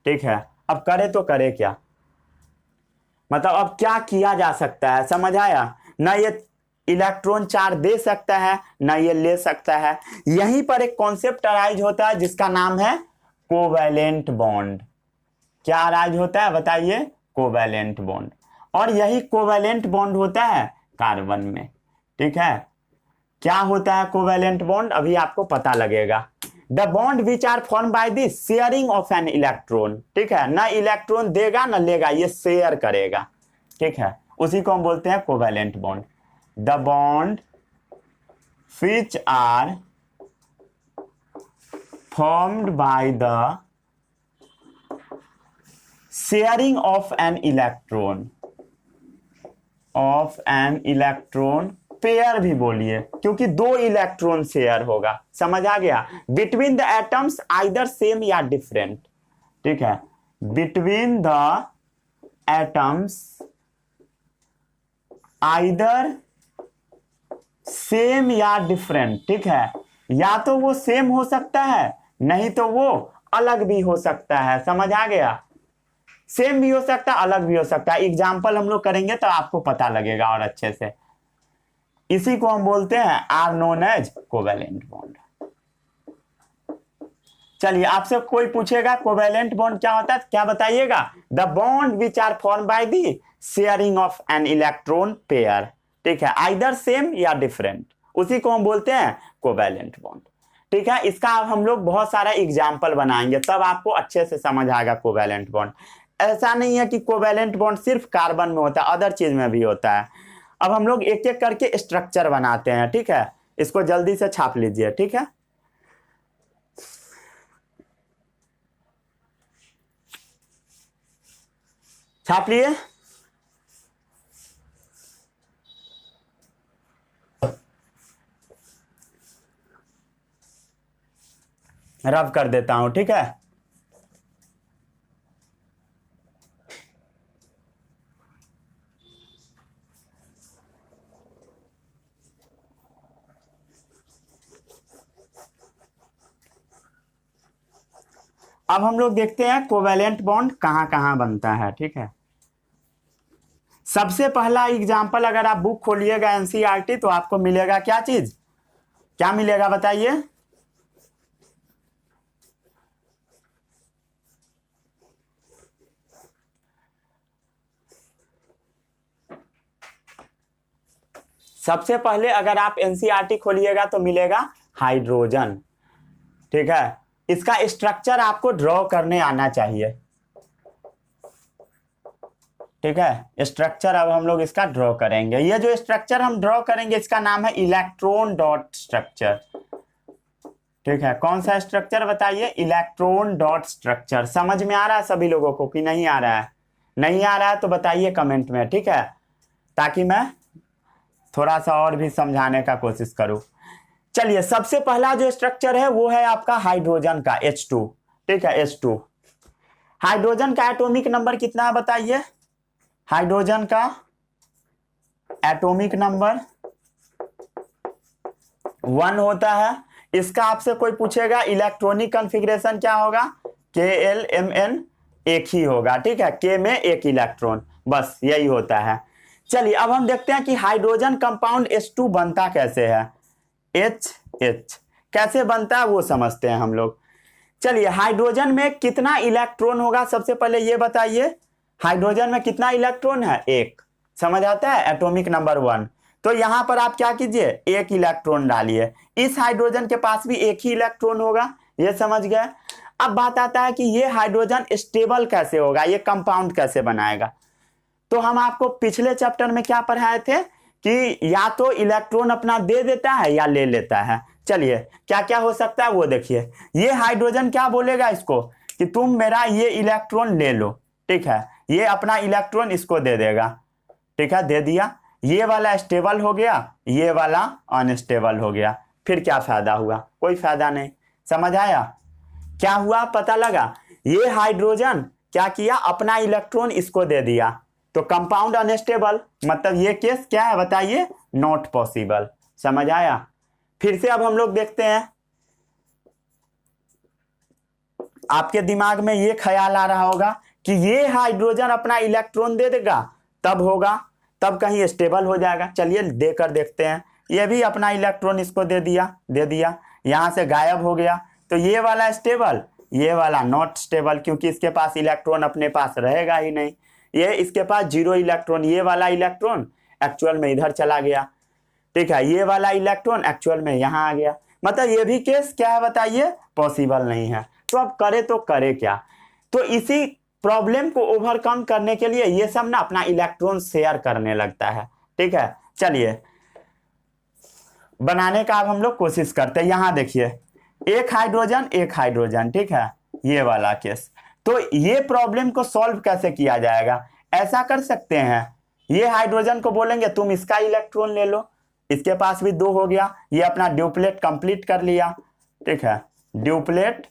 ठीक है, अब करें तो करें क्या, मतलब अब क्या किया जा सकता है, समझ आया ना, ये इलेक्ट्रॉन 4 दे सकता है ना ये ले सकता है। यहीं पर एक कॉन्सेप्ट अराइज होता है जिसका नाम है कोवैलेंट बॉन्ड। क्या अराइज होता है बताइए, कोवैलेंट बॉन्ड, और यही कोवैलेंट बॉन्ड होता है कार्बन में, ठीक है। क्या होता है कोवैलेंट बॉन्ड, अभी आपको पता लगेगा। The bond which are form by the sharing of an electron, ठीक है, ना इलेक्ट्रॉन देगा ना लेगा, ये शेयर करेगा, ठीक है, उसी को हम बोलते हैं covalent bond. The bond which are formed by the sharing of an electron pair भी बोलिए, क्योंकि 2 इलेक्ट्रॉन शेयर होगा, समझ आ गया, between the atoms either same या डिफरेंट, ठीक है, between the atoms either same या डिफरेंट, ठीक है, या तो वो सेम हो सकता है नहीं तो वो अलग भी हो सकता है, समझ आ गया, सेम भी हो सकता है अलग भी हो सकता है। एग्जाम्पल हम लोग करेंगे तो आपको पता लगेगा और अच्छे से। इसी को हम बोलते हैं are known as covalent bond. चलिए आपसे कोई पूछेगा कोवेलेंट बॉन्ड क्या होता है, क्या बताइएगा? The bond which are form by the sharing of an electron pair, ठीक है, आइदर सेम या डिफरेंट, उसी को हम बोलते हैं कोवेलेंट बॉन्ड। ठीक है, इसका अब हम लोग बहुत सारा एग्जाम्पल बनाएंगे, तब आपको अच्छे से समझ आएगा कोवेलेंट बॉन्ड। ऐसा नहीं है कि कोवेलेंट बॉन्ड सिर्फ कार्बन में होता है, अदर चीज में भी होता है। अब हम लोग एक एक करके स्ट्रक्चर बनाते हैं, ठीक है, इसको जल्दी से छाप लीजिए, ठीक है। छाप लिए? रब कर देता हूं, ठीक है। अब हम लोग देखते हैं कोवेलेंट बॉन्ड कहां कहां बनता है, ठीक है। सबसे पहला एग्जाम्पल अगर आप बुक खोलिएगा एनसीईआरटी तो आपको मिलेगा क्या चीज, क्या मिलेगा बताइए? सबसे पहले अगर आप एनसीईआरटी खोलिएगा तो मिलेगा हाइड्रोजन, ठीक है। इसका स्ट्रक्चर आपको ड्रॉ करने आना चाहिए, ठीक है। स्ट्रक्चर अब हम लोग इसका ड्रॉ करेंगे। ये जो स्ट्रक्चर हम ड्रॉ करेंगे इसका नाम है इलेक्ट्रॉन डॉट स्ट्रक्चर, ठीक है। कौन सा स्ट्रक्चर बताइए? Electron dot structure. समझ में आ रहा है सभी लोगों को कि नहीं आ रहा है? नहीं आ रहा है तो बताइए कमेंट में, ठीक है, ताकि मैं थोड़ा सा और भी समझाने का कोशिश करूं। चलिए सबसे पहला जो स्ट्रक्चर है वो है आपका हाइड्रोजन का H2, ठीक है, H2। हाइड्रोजन का एटॉमिक नंबर कितना है बताइए? हाइड्रोजन का एटॉमिक नंबर 1 होता है। इसका आपसे कोई पूछेगा इलेक्ट्रॉनिक कॉन्फ़िगरेशन क्या होगा? KLMN एक ही होगा, ठीक है, K में एक इलेक्ट्रॉन, बस यही होता है। चलिए अब हम देखते हैं कि हाइड्रोजन कंपाउंड H2 बनता कैसे है। HH कैसे बनता है वो समझते हैं हम लोग। चलिए हाइड्रोजन में कितना इलेक्ट्रॉन होगा सबसे पहले ये बताइए। हाइड्रोजन में कितना इलेक्ट्रॉन है? एक। समझ आता है? Atomic number 1। तो यहां पर आप क्या कीजिए, एक इलेक्ट्रॉन डालिए। इस हाइड्रोजन के पास भी एक ही इलेक्ट्रॉन होगा, ये समझ गए। अब बात आता है कि ये हाइड्रोजन स्टेबल कैसे होगा, ये कंपाउंड कैसे बनाएगा। तो हम आपको पिछले चैप्टर में क्या पढ़ाए थे कि या तो इलेक्ट्रॉन अपना दे देता है या ले लेता है। चलिए क्या क्या हो सकता है वो देखिए। ये हाइड्रोजन क्या बोलेगा इसको कि तुम मेरा ये इलेक्ट्रॉन ले लो, ठीक है, ये अपना इलेक्ट्रॉन इसको दे देगा, ठीक है, दे दिया। ये वाला स्टेबल हो गया, ये वाला अनस्टेबल हो गया। फिर क्या फायदा हुआ? कोई फायदा नहीं। समझ आया? क्या हुआ पता लगा? ये हाइड्रोजन क्या किया, अपना इलेक्ट्रॉन इसको दे दिया, तो कंपाउंड अनस्टेबल, मतलब ये केस क्या है बताइए? Not possible. समझ आया? फिर से अब हम लोग देखते हैं, आपके दिमाग में ये ख्याल आ रहा होगा कि ये हाइड्रोजन अपना इलेक्ट्रॉन दे देगा तब होगा, तब कहीं स्टेबल हो जाएगा। चलिए देकर देखते हैं। ये भी अपना इलेक्ट्रॉन इसको दे दिया, यहां से गायब हो गया। तो ये वाला स्टेबल, ये वाला नॉट स्टेबल, क्योंकि इसके पास इलेक्ट्रॉन अपने पास रहेगा ही नहीं। ये इसके पास 0 इलेक्ट्रॉन, ये वाला इलेक्ट्रॉन एक्चुअल में इधर चला गया, ठीक है, ये वाला इलेक्ट्रॉन एक्चुअल में यहां आ गया। मतलब ये भी केस क्या है बताइए? पॉसिबल नहीं है। तो अब करे तो करे क्या? तो इसी प्रॉब्लम को ओवरकम करने के लिए ये सब ना अपना इलेक्ट्रॉन शेयर करने लगता है, ठीक है। चलिए बनाने का अब हम लोग कोशिश करते हैं। यहां देखिए एक हाइड्रोजन, ठीक है, ये वाला केस। तो ये प्रॉब्लम को सॉल्व कैसे किया जाएगा? ऐसा कर सकते हैं, ये हाइड्रोजन को बोलेंगे तुम इसका इलेक्ट्रॉन ले लो, इसके पास भी 2 हो गया, ये अपना ड्यूप्लेट कंप्लीट कर लिया, ठीक है, ड्यूप्लेट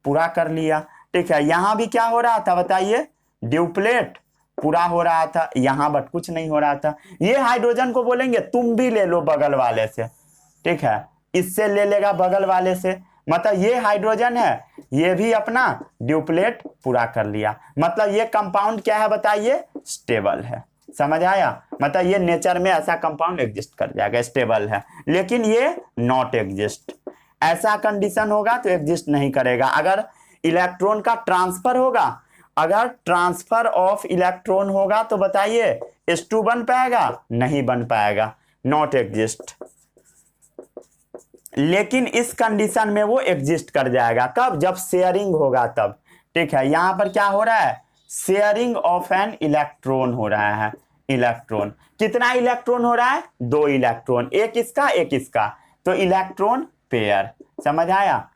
पूरा कर लिया, ठीक है। यहां भी क्या हो रहा था बताइए? ड्यूप्लेट पूरा हो रहा था यहां, बट कुछ नहीं हो रहा था। ये हाइड्रोजन को बोलेंगे तुम भी ले लो बगल वाले से, ठीक है, इससे ले लेगा बगल वाले से। मतलब ये हाइड्रोजन है, ये भी अपना ड्यूप्लेट पूरा कर लिया। मतलब ये कंपाउंड क्या है बताइए? स्टेबल है। समझ आया? मतलब ये नेचर में ऐसा कंपाउंड एग्जिस्ट कर जाएगा, स्टेबल है, लेकिन ये नॉट एग्जिस्ट। ऐसा कंडीशन होगा तो एग्जिस्ट नहीं करेगा। अगर इलेक्ट्रॉन का ट्रांसफर होगा, अगर ट्रांसफर ऑफ इलेक्ट्रॉन होगा तो बताइए H2 बन पाएगा? नहीं बन पाएगा, नॉट एग्जिस्ट। लेकिन इस कंडीशन में वो एग्जिस्ट कर जाएगा। कब? जब शेयरिंग होगा तब। ठीक है, यहां पर क्या हो रहा है? शेयरिंग ऑफ एन इलेक्ट्रॉन हो रहा है। इलेक्ट्रॉन, कितना इलेक्ट्रॉन हो रहा है? 2 इलेक्ट्रॉन, एक इसका एक इसका, तो इलेक्ट्रॉन पेयर। समझ आया?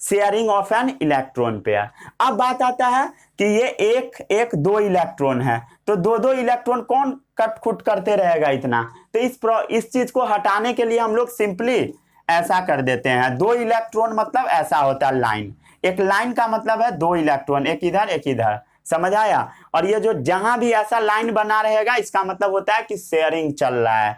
Sharing of an electron pair. अब बात आता है कि ये एक एक 2 इलेक्ट्रॉन है, तो 2 इलेक्ट्रॉन कौन कट खुट करते रहेगा इतना? तो इस चीज को हटाने के लिए हम लोग सिंपली ऐसा कर देते हैं। 2 इलेक्ट्रॉन मतलब ऐसा होता है लाइन। एक लाइन का मतलब है 2 इलेक्ट्रॉन, एक इधर एक इधर। समझ आया? और ये जो जहां भी ऐसा लाइन बना रहेगा इसका मतलब होता है कि शेयरिंग चल रहा है।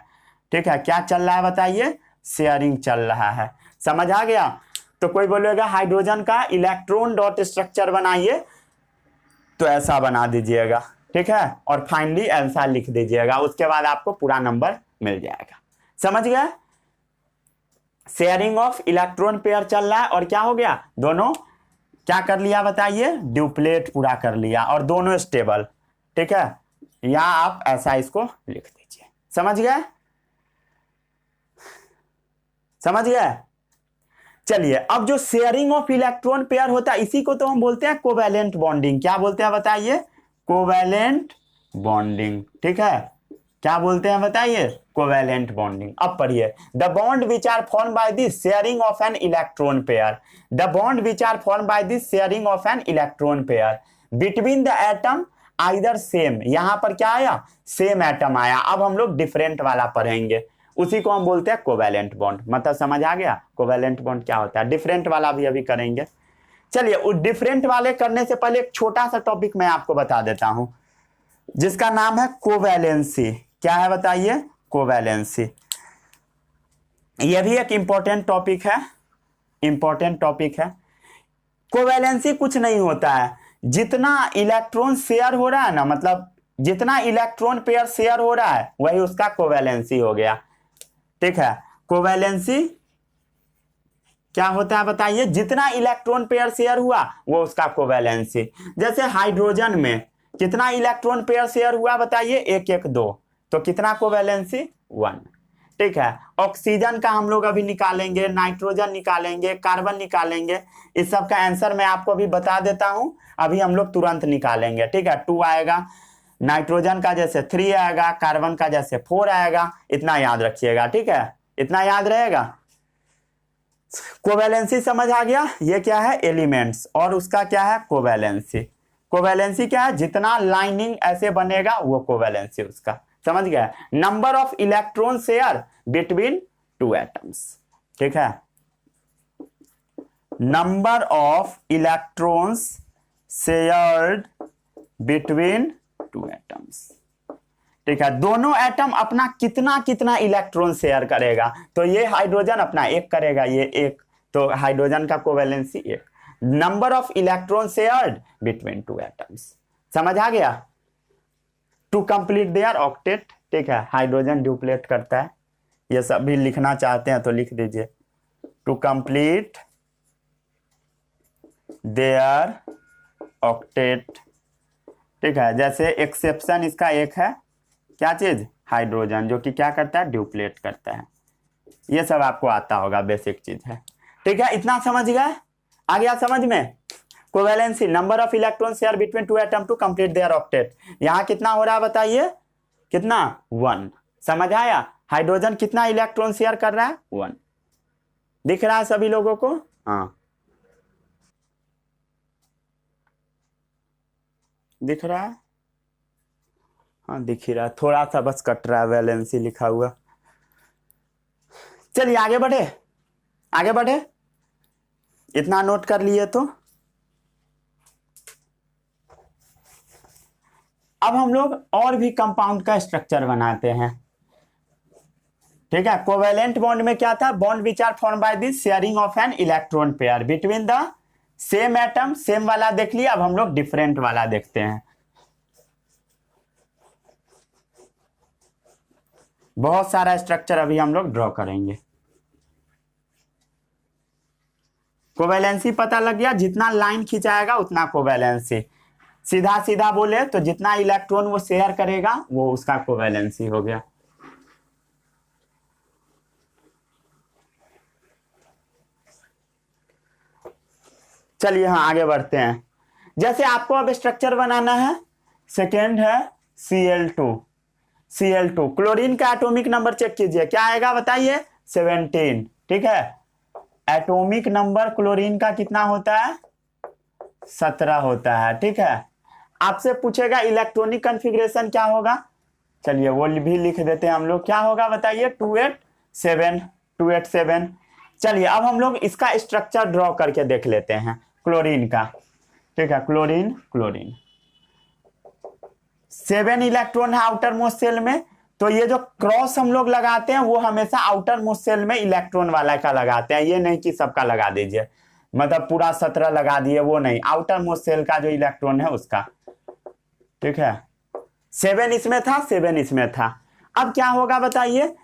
ठीक है, क्या चल रहा है बताइए? शेयरिंग चल रहा है। समझ आ गया? तो कोई बोलेगा हाइड्रोजन का इलेक्ट्रॉन डॉट स्ट्रक्चर बनाइए, तो ऐसा बना दीजिएगा। ठीक है, और फाइनली ऐसा लिख दीजिएगा, उसके बाद आपको पूरा नंबर मिल जाएगा। समझ गए? शेयरिंग ऑफ इलेक्ट्रॉन पेयर चल रहा है और क्या हो गया? दोनों क्या कर लिया बताइए? ड्यूप्लेट पूरा कर लिया और दोनों स्टेबल। ठीक है, या आप ऐसा इसको लिख दीजिए। समझ गए? समझ गए? चलिए, अब जो शेयरिंग ऑफ इलेक्ट्रॉन पेयर होता है इसी को तो हम बोलते हैं कोवैलेंट बॉन्डिंग। क्या बोलते हैं बताइए? Covalent bonding. ठीक है, क्या बोलते हैं बताइए? Covalent bonding. अब पढ़िए, the bond which are form by the sharing of an electron pair, the bond which are form by the sharing of an electron pair between the atom either same. यहां पर क्या आया? Same atom आया। अब हम लोग different वाला पढ़ेंगे, उसी को हम बोलते हैं कोवैलेंट बॉन्ड। मतलब समझ आ गया कोवैलेंट बॉन्ड क्या होता है? डिफरेंट वाला भी अभी करेंगे। चलिए, उस डिफरेंट वाले करने से पहले एक छोटा सा टॉपिक मैं आपको बता देता हूं, जिसका नाम है कोवैलेंसी। क्या है बताइए? कोवैलेंसी। यह भी एक इंपॉर्टेंट टॉपिक है, इंपॉर्टेंट टॉपिक है। कोवैलेंसी कुछ नहीं होता है, जितना इलेक्ट्रॉन शेयर हो रहा है ना, मतलब जितना इलेक्ट्रॉन पेयर शेयर हो रहा है वही उसका कोवैलेंसी हो गया। ठीक है, कोवैलेंसी क्या होता है बताइए? जितना इलेक्ट्रॉन पेयर शेयर हुआ वो उसका कोवैलेंसी। जैसे हाइड्रोजन में कितना इलेक्ट्रॉन पेयर शेयर हुआ बताइए? 1 1 2, तो कितना कोवैलेंसी? 1। ठीक है, ऑक्सीजन का हम लोग अभी निकालेंगे, नाइट्रोजन निकालेंगे, कार्बन निकालेंगे। इस सब का आंसर मैं आपको अभी बता देता हूं, अभी हम लोग तुरंत निकालेंगे। ठीक है, 2 आएगा, नाइट्रोजन का जैसे 3 आएगा, कार्बन का जैसे 4 आएगा। इतना याद रखिएगा। ठीक है, इतना याद रहेगा। कोवैलेंसी समझ आ गया? ये क्या है? एलिमेंट्स, और उसका क्या है? कोवैलेंसी। कोवैलेंसी क्या है? जितना लाइनिंग ऐसे बनेगा वो कोवैलेंसी उसका। समझ गया? Number of electron share between 2 atoms. ठीक है, number of electrons shared between 2 atoms. ठीक है, दोनों एटम अपना कितना कितना इलेक्ट्रॉन शेयर करेगा? तो ये हाइड्रोजन अपना 1 करेगा, ये 1, तो हाइड्रोजन का covalency 1। Number of electron shared between 2 atoms. समझ आ गया? To complete their octet. ठीक है, हाइड्रोजन ड्यूप्लेट करता है। ये सब भी लिखना चाहते हैं तो लिख दीजिए, टू कंप्लीट देयर ऑक्टेट। ठीक है, जैसे एक्सेप्शन इसका एक है, क्या चीज? हाइड्रोजन, जो कि क्या करता है? ड्यूप्लेट करता है। ये सब आपको आता होगा, बेसिक चीज है। ठीक है, इतना समझ गए? आ गया समझ में? Covalency, number of electron share between 2 atom to complete their octet. यहां कितना हो रहा है बताइए? कितना? 1। समझ आया? हाइड्रोजन कितना इलेक्ट्रॉन शेयर कर रहा है? 1। दिख रहा है सभी लोगों को? हाँ, दिख रहा है? हाँ, दिख ही रहा है, थोड़ा सा बस कट रहा है वैलेंसी लिखा हुआ। चलिए आगे बढ़े, आगे बढ़े। इतना नोट कर लिए तो अब हम लोग और भी कंपाउंड का स्ट्रक्चर बनाते हैं। ठीक है, कोवैलेंट बॉन्ड में क्या था? Bond which are form by this sharing of an electron pair between the same atom. Same वाला देख लिया, अब हम लोग डिफरेंट वाला देखते हैं। बहुत सारा स्ट्रक्चर अभी हम लोग ड्रॉ करेंगे। कोवैलेंसी पता लग गया, जितना लाइन खिंचाएगा उतना कोवैलेंसी। सीधा सीधा बोले तो जितना इलेक्ट्रॉन वो शेयर करेगा वो उसका कोवैलेंसी हो गया। चलिए हाँ आगे बढ़ते हैं। जैसे आपको अब स्ट्रक्चर बनाना है, सेकेंड है Cl2। Cl2 क्लोरीन का एटॉमिक नंबर चेक कीजिए, क्या आएगा बताइए? 17। ठीक है, एटॉमिक नंबर क्लोरीन का कितना होता है? 17 होता है। ठीक है, आपसे पूछेगा इलेक्ट्रॉनिक कॉन्फ़िगरेशन क्या होगा, चलिए वो भी लिख देते हैं हम लोग। क्या होगा बताइए? 287। 287। चलिए अब हम लोग इसका स्ट्रक्चर ड्रॉ करके देख लेते हैं क्लोरीन का। ठीक है, क्लोरीन 7 इलेक्ट्रॉन है आउटर मोस्ट सेल में, तो ये जो क्रॉस हम लोग लगाते हैं वो हमेशा आउटर मोस्ट सेल में इलेक्ट्रॉन वाला का लगाते हैं, ये नहीं कि सबका लगा दीजिए, मतलब पूरा 17 लगा दिए, वो नहीं, आउटर मोस्ट सेल का जो इलेक्ट्रॉन है उसका। ठीक है, 7 इसमें था, 7 इसमें था। अब क्या होगा बताइए?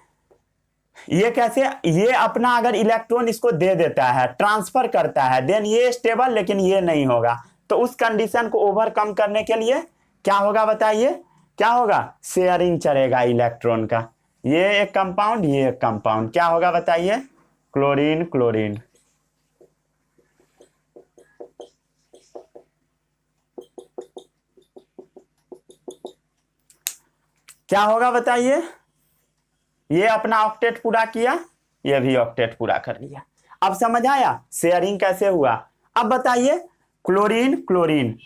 ये कैसे? ये अपना अगर इलेक्ट्रॉन इसको दे देता है, ट्रांसफर करता है, देन ये स्टेबल, लेकिन ये नहीं होगा। तो उस कंडीशन को ओवरकम करने के लिए क्या होगा बताइए? क्या होगा? शेयरिंग चलेगा इलेक्ट्रॉन का। ये एक कंपाउंड, ये एक कंपाउंड, क्या होगा बताइए? Chlorine chlorine. क्या होगा बताइए? ये अपना ऑक्टेट पूरा किया, ये भी ऑक्टेट पूरा कर लिया। अब समझ आया शेयरिंग कैसे हुआ? अब बताइए, क्लोरीन क्लोरीन,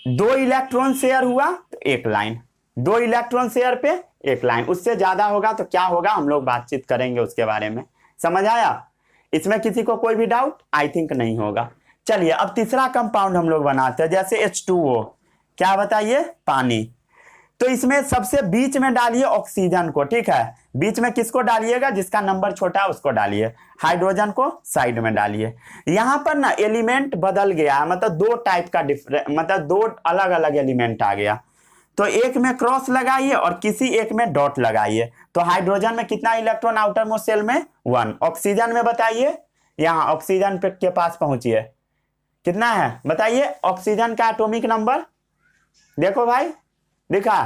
2 इलेक्ट्रॉन शेयर हुआ तो एक लाइन, 2 इलेक्ट्रॉन शेयर पे एक लाइन, उससे ज्यादा होगा तो क्या होगा हम लोग बातचीत करेंगे उसके बारे में। समझ आया? इसमें किसी को कोई भी डाउट आई थिंक नहीं होगा। चलिए अब तीसरा कंपाउंड हम लोग बनाते हैं, जैसे H2O। क्या बताइए? पानी। तो इसमें सबसे बीच में डालिए ऑक्सीजन को। ठीक है, बीच में किसको डालिएगा? जिसका नंबर छोटा है उसको डालिए। हाइड्रोजन को साइड में डालिए। यहां पर ना एलिमेंट बदल गया है, मतलब 2 टाइप का मतलब 2 अलग अलग एलिमेंट आ गया। तो एक में क्रॉस लगाइए और किसी एक में डॉट लगाइए। तो हाइड्रोजन में कितना इलेक्ट्रॉन आउटर मोस्ट शेल में? 1। ऑक्सीजन में बताइए, यहां ऑक्सीजन के पास पहुंचिए, कितना है बताइए? ऑक्सीजन का एटॉमिक नंबर देखो भाई, लिखा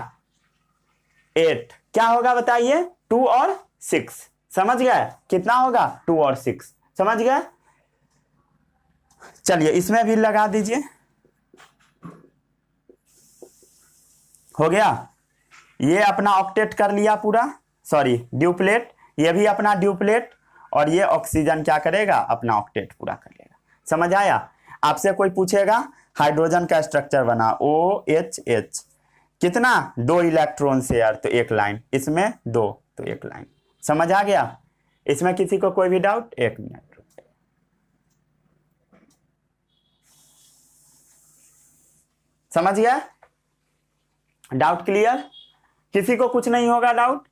8। क्या होगा बताइए? 2 और 6। समझ गए? कितना होगा? 2 और 6। समझ गए? चलिए इसमें भी लगा दीजिए। हो गया, ये अपना ऑक्टेट कर लिया पूरा, सॉरी ड्यूप्लेट, ये भी अपना ड्यूप्लेट, और ये ऑक्सीजन क्या करेगा? अपना ऑक्टेट पूरा कर लेगा। समझ आया? आपसे कोई पूछेगा हाइड्रोजन का स्ट्रक्चर बना OHH, कितना? 2 इलेक्ट्रॉन शेयर तो एक लाइन, इसमें 2 तो एक लाइन। समझ आ गया? इसमें किसी को कोई भी डाउट? 1 मिनट, समझ गया? Doubt clear? किसी को कुछ नहीं होगा डाउट?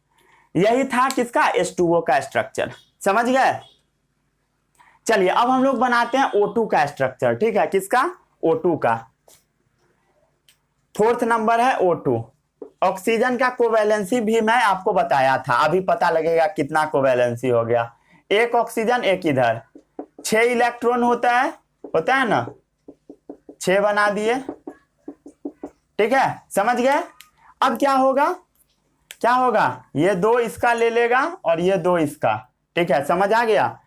यही था किसका? H2O का स्ट्रक्चर। समझ गए? चलिए अब हम लोग बनाते हैं O2 का स्ट्रक्चर। ठीक है, किसका? O2 का। 4th नंबर है O2। ऑक्सीजन का कोवैलेंसी भी मैं आपको बताया था, अभी पता लगेगा कितना कोवैलेंसी हो गया। एक ऑक्सीजन एक इधर, 6 इलेक्ट्रॉन होता है ना, 6 बना दिए। ठीक है, समझ गए? अब क्या होगा? क्या होगा? ये 2 इसका ले लेगा और ये 2 इसका। ठीक है, समझ आ गया?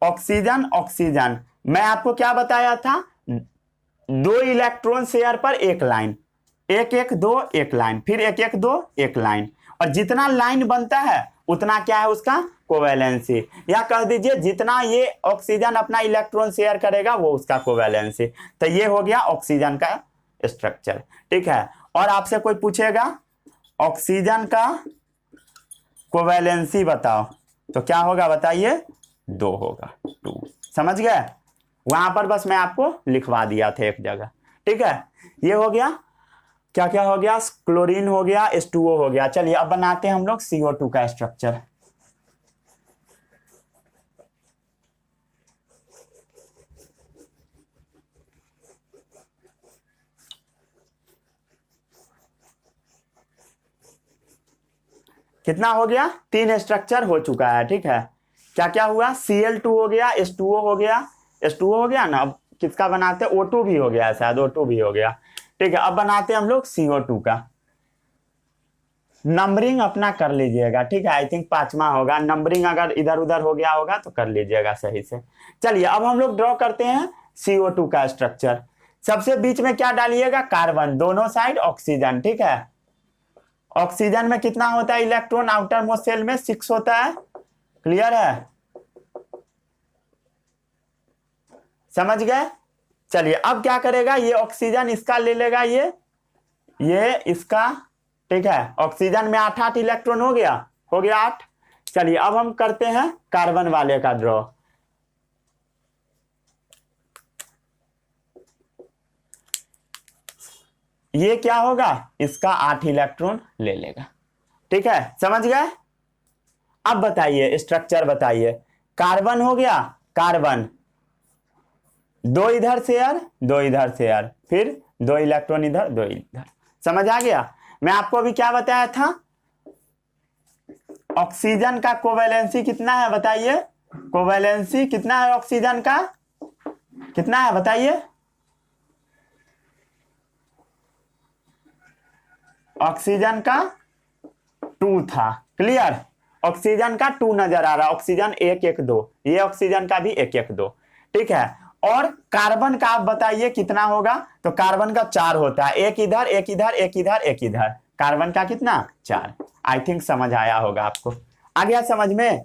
ऑक्सीजन ऑक्सीजन, मैं आपको क्या बताया था? 2 इलेक्ट्रॉन शेयर पर एक लाइन, 1 1 2 एक लाइन, फिर 1 1 2 एक लाइन, और जितना लाइन बनता है उतना क्या है उसका? कोवैलेंसी। या कह दीजिए जितना ये ऑक्सीजन अपना इलेक्ट्रॉन शेयर करेगा वो उसका कोवैलेंसी। तो ये हो गया ऑक्सीजन का स्ट्रक्चर। ठीक है, और आपसे कोई पूछेगा ऑक्सीजन का कोवैलेंसी बताओ, तो क्या होगा बताइए? 2 होगा, 2। समझ गए? वहां पर बस मैं आपको लिखवा दिया था एक जगह। ठीक है, ये हो गया। क्या क्या हो गया? क्लोरीन हो गया, H2O हो गया। चलिए अब बनाते हैं हम लोग CO2 का स्ट्रक्चर। कितना हो गया, 3 स्ट्रक्चर हो चुका है। ठीक है, क्या क्या हुआ, Cl2 हो गया, H2O हो गया, H2O हो गया ना। अब किसका बनाते हैं, O2 भी हो गया, शायद O2 भी हो गया। ठीक है, अब बनाते हैं हम लोग CO2 का। नंबरिंग अपना कर लीजिएगा। ठीक है, आई थिंक 5वां होगा। नंबरिंग अगर इधर उधर हो गया होगा तो कर लीजिएगा सही से। चलिए अब हम लोग ड्रॉ करते हैं CO2 का स्ट्रक्चर। सबसे बीच में क्या डालिएगा, कार्बन, दोनों साइड ऑक्सीजन। ठीक है, ऑक्सीजन में कितना होता है इलेक्ट्रॉन, आउटर मोस्ट शेल में 6 होता है। क्लियर है, समझ गए। चलिए अब क्या करेगा, ये ऑक्सीजन इसका ले लेगा, ये इसका। ठीक है, ऑक्सीजन में 8 इलेक्ट्रॉन हो गया 8। चलिए अब हम करते हैं कार्बन वाले का ड्रॉ। ये क्या होगा, इसका 8 इलेक्ट्रॉन ले लेगा। ठीक है, समझ गए। अब बताइए स्ट्रक्चर बताइए, कार्बन हो गया, कार्बन 2 इधर शेयर 2 इधर शेयर, फिर 2 इलेक्ट्रॉन इधर 2 इधर। समझ आ गया। मैं आपको अभी क्या बताया था, ऑक्सीजन का कोवैलेंसी कितना है बताइए, कोवैलेंसी कितना है ऑक्सीजन का, कितना है बताइए। ऑक्सीजन का 2 था। क्लियर, ऑक्सीजन का 2 नजर आ रहा है, ऑक्सीजन 1 1 2, ये ऑक्सीजन का भी 1 1 2। ठीक है, और कार्बन का आप बताइए कितना होगा, तो कार्बन का 4 होता है, 1 इधर 1 इधर 1 इधर 1 इधर, कार्बन का कितना 4। आई थिंक समझ आया होगा आपको, आ गया समझ में,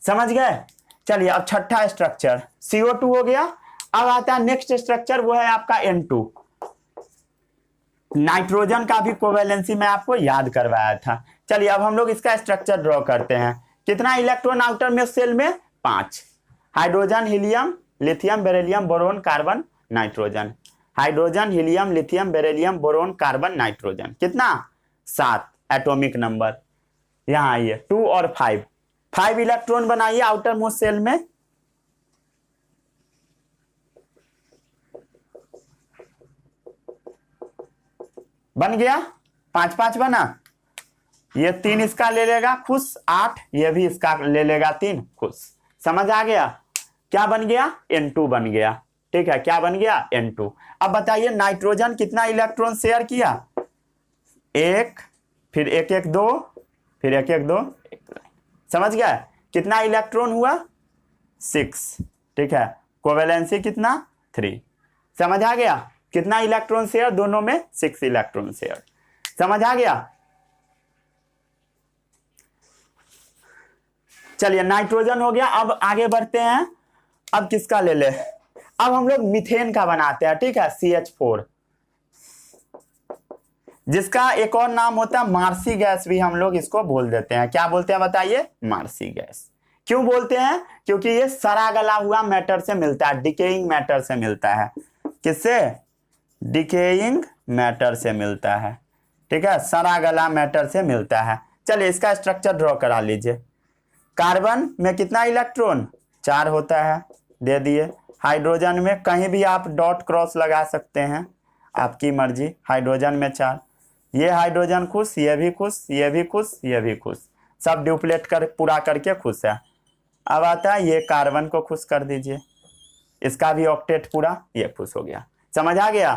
समझ गए। चलिए अब छठा स्ट्रक्चर CO2 हो गया। अब आता है नेक्स्ट स्ट्रक्चर, वो है आपका N2। नाइट्रोजन का भी कोवैलेंसी मैं आपको याद करवाया था। चलिए अब हम लोग इसका स्ट्रक्चर ड्रॉ करते हैं। कितना इलेक्ट्रॉन आउटर में सेल में, 5। Hydrogen, helium, lithium, beryllium, boron, carbon, nitrogen. Hydrogen, helium, lithium, beryllium, boron, carbon, nitrogen. कितना, 7 एटॉमिक नंबर। यहां आइए 2 और 5 इलेक्ट्रॉन बनाइए आउटर मोस्ट सेल में। बन गया, 5 5 बना। ये 3 इसका ले लेगा, खुश। 8 ये भी इसका ले लेगा, 3 खुश। समझ आ गया, क्या बन गया, N2 बन गया। ठीक है, क्या बन गया, N2। अब बताइए नाइट्रोजन कितना इलेक्ट्रॉन शेयर किया, 1, फिर 1 1 2, फिर 1 1 2, समझ गया। कितना इलेक्ट्रॉन हुआ, 6। ठीक है, कोवैलेंसी कितना, 3। समझ आ गया, कितना इलेक्ट्रॉन शेयर, दोनों में 6 इलेक्ट्रॉन शेयर। समझ आ गया। चलिए नाइट्रोजन हो गया। अब आगे बढ़ते हैं, अब किसका ले ले, अब हम लोग मीथेन का बनाते हैं। ठीक है, CH4, जिसका एक और नाम होता है मार्सी गैस, भी हम लोग इसको बोल देते हैं। क्या बोलते हैं बताइए, मार्सी गैस। क्यों बोलते हैं, क्योंकि ये सड़ा गला हुआ मैटर से मिलता है, डिकेइंग मैटर से मिलता है। किससे, डिकेइंग मैटर से मिलता है। ठीक है, सड़ा गला मैटर से मिलता है। चलिए इसका स्ट्रक्चर ड्रॉ करा लीजिए। कार्बन में कितना इलेक्ट्रॉन, 4 होता है, दे दिए। हाइड्रोजन में कहीं भी आप डॉट क्रॉस लगा सकते हैं, आपकी मर्जी। हाइड्रोजन में 4, ये हाइड्रोजन खुश, ये भी खुश, ये भी खुश, ये भी खुश, सब ड्यूप्लेट कर पूरा करके खुश है। अब आता है ये कार्बन को खुश कर दीजिए, इसका भी ऑक्टेट पूरा, ये खुश हो गया। समझ आ गया,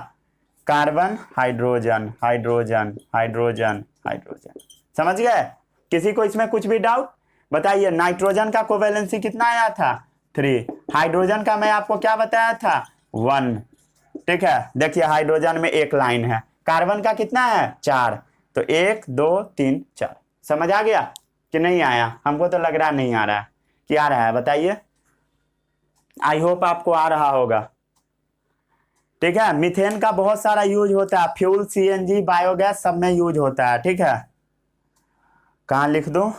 carbon hydrogen hydrogen hydrogen hydrogen. समझ गए, किसी को इसमें कुछ भी डाउट बताइए। नाइट्रोजन का कोवैलेंसी कितना आया था, 3। हाइड्रोजन का मैं आपको क्या बताया था, 1। ठीक है, देखिए हाइड्रोजन में 1 लाइन है, कार्बन का कितना है, 4। तो 1 2 3 4। समझ आ गया कि नहीं आया, हमको तो लग रहा नहीं आ रहा है, कि आ रहा है बताइए। आई होप आपको आ रहा होगा। ठीक है, मीथेन का बहुत सारा यूज होता है, फ्यूल, CNG, बायोगैस सब में यूज होता है। ठीक है, कहाँ लिख दो,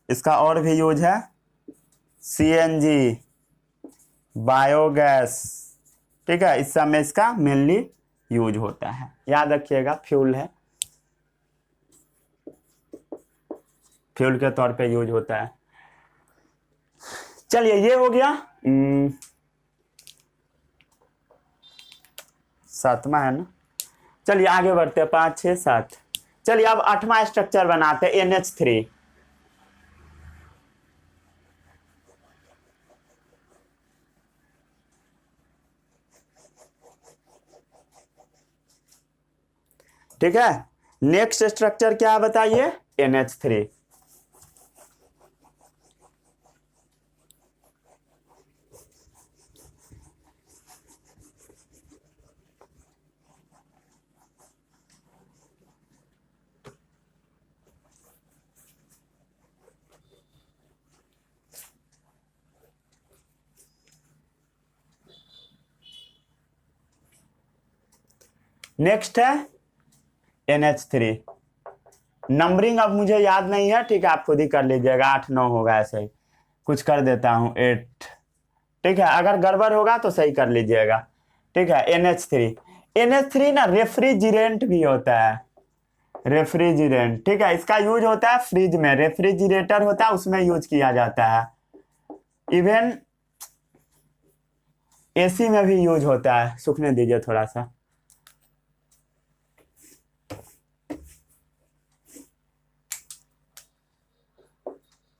इसका और भी यूज है, CNG, बायोगैस। ठीक है, इस सब में इसका मेनली यूज होता है, याद रखिएगा। फ्यूल है, फ्यूल के तौर पे यूज होता है। चलिए ये हो गया, 7वां है ना। चलिए आगे बढ़ते हैं, 5 6 7। चलिए अब 8वां स्ट्रक्चर बनाते हैं NH3। ठीक है, नेक्स्ट स्ट्रक्चर क्या है बताइए, NH3। नेक्स्ट है NH3। नंबरिंग अब मुझे याद नहीं है, ठीक है, आप खुद ही कर लीजिएगा, 8-9 होगा, ऐसे ही कुछ कर देता हूं, 8। ठीक है, अगर गड़बड़ होगा तो सही कर लीजिएगा। ठीक है, NH3 ना रेफ्रिजरेंट भी होता है, रेफ्रिजरेंट। ठीक है, इसका यूज होता है फ्रिज में, रेफ्रिजरेटर होता है उसमें यूज किया जाता है, इवन AC में भी यूज होता है। सूखने दीजिए थोड़ा सा।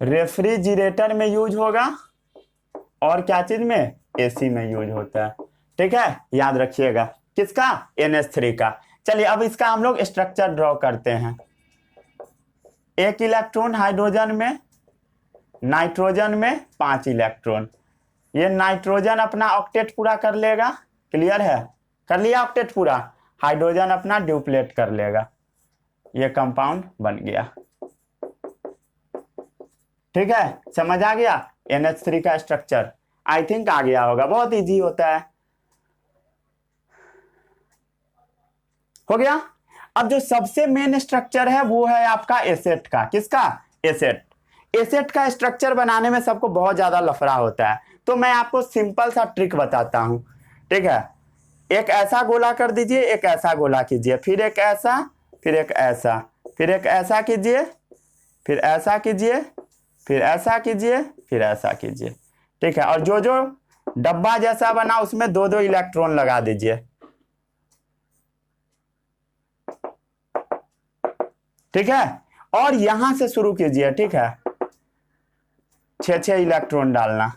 रेफ्रिजरेटर में यूज होगा और क्या चीज में, AC में यूज होता है। ठीक है, याद रखिएगा, किसका, NH3 का। चलिए अब इसका हम लोग स्ट्रक्चर ड्रॉ करते हैं। एक इलेक्ट्रॉन हाइड्रोजन में, नाइट्रोजन में 5 इलेक्ट्रॉन। ये नाइट्रोजन अपना ऑक्टेट पूरा कर लेगा, क्लियर है, कर लिया ऑक्टेट पूरा। हाइड्रोजन अपना ड्यूप्लेट कर लेगा, ये कंपाउंड बन गया। ठीक है, समझ आ गया NH3 का स्ट्रक्चर, आई थिंक आ गया होगा, बहुत इजी होता है। हो गया। अब जो सबसे मेन स्ट्रक्चर है वो है आपका एसेट का, किसका, एसेट। एसेट का स्ट्रक्चर बनाने में सबको बहुत ज्यादा लफड़ा होता है, तो मैं आपको सिंपल सा ट्रिक बताता हूं। ठीक है, एक ऐसा गोला कर दीजिए, एक ऐसा गोला कीजिए, फिर एक ऐसा, फिर एक ऐसा, फिर एक ऐसा कीजिए, फिर ऐसा कीजिए, फिर ऐसा कीजिए, फिर ऐसा कीजिए। ठीक है, और जो जो डब्बा जैसा बना उसमें 2-2 इलेक्ट्रॉन लगा दीजिए। ठीक है, और यहां से शुरू कीजिए। ठीक है, 6-6 इलेक्ट्रॉन डालना।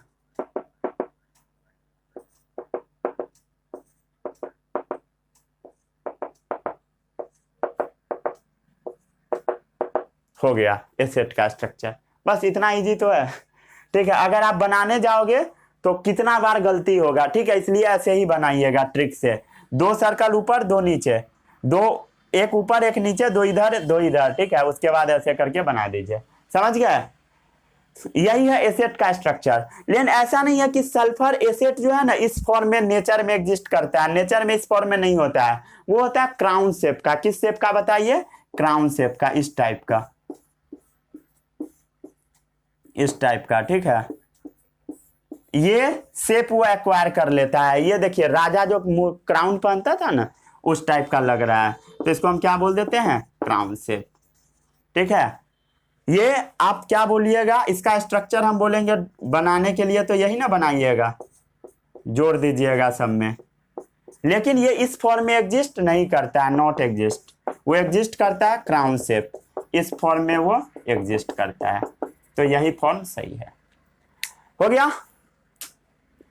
हो गया एसेट का स्ट्रक्चर, बस इतना इजी तो है। ठीक है, अगर आप बनाने जाओगे तो कितना बार गलती होगा। ठीक है, इसलिए ऐसे ही बनाइएगा ट्रिक से, 2 सर्कल ऊपर 2 नीचे, 2 एक ऊपर एक नीचे, 2 इधर 2 इधर। ठीक है, उसके बाद ऐसे करके बना दीजिए, समझ गए। यही है एसेट का स्ट्रक्चर। लेकिन ऐसा नहीं है कि सल्फर एसेट जो है ना इस फॉर्म में नेचर में एग्जिस्ट करता है, नेचर में इस फॉर्म में नहीं होता है, वो होता है क्राउन शेप का। किस शेप का बताइए, क्राउन शेप का, इस टाइप का, इस टाइप का। ठीक है, ये शेप वो एक्वायर कर लेता है। ये देखिए राजा जो क्राउन पहनता था ना उस टाइप का लग रहा है, तो इसको हम क्या बोल देते हैं, क्राउन शेप। ठीक है, ये आप क्या बोलिएगा, इसका स्ट्रक्चर हम बोलेंगे बनाने के लिए तो यही ना बनाइएगा, जोड़ दीजिएगा सब में। लेकिन ये इस फॉर्म में एग्जिस्ट नहीं करता है, नॉट एग्जिस्ट, वो एग्जिस्ट करता है क्राउन शेप, इस फॉर्म में वो एग्जिस्ट करता है, तो यही फॉर्म सही है। हो गया,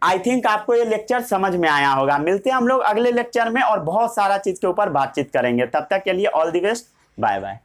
आई थिंक आपको ये लेक्चर समझ में आया होगा। मिलते हैं हम लोग अगले लेक्चर में और बहुत सारा चीज के ऊपर बातचीत करेंगे। तब तक के लिए all the best, bye bye.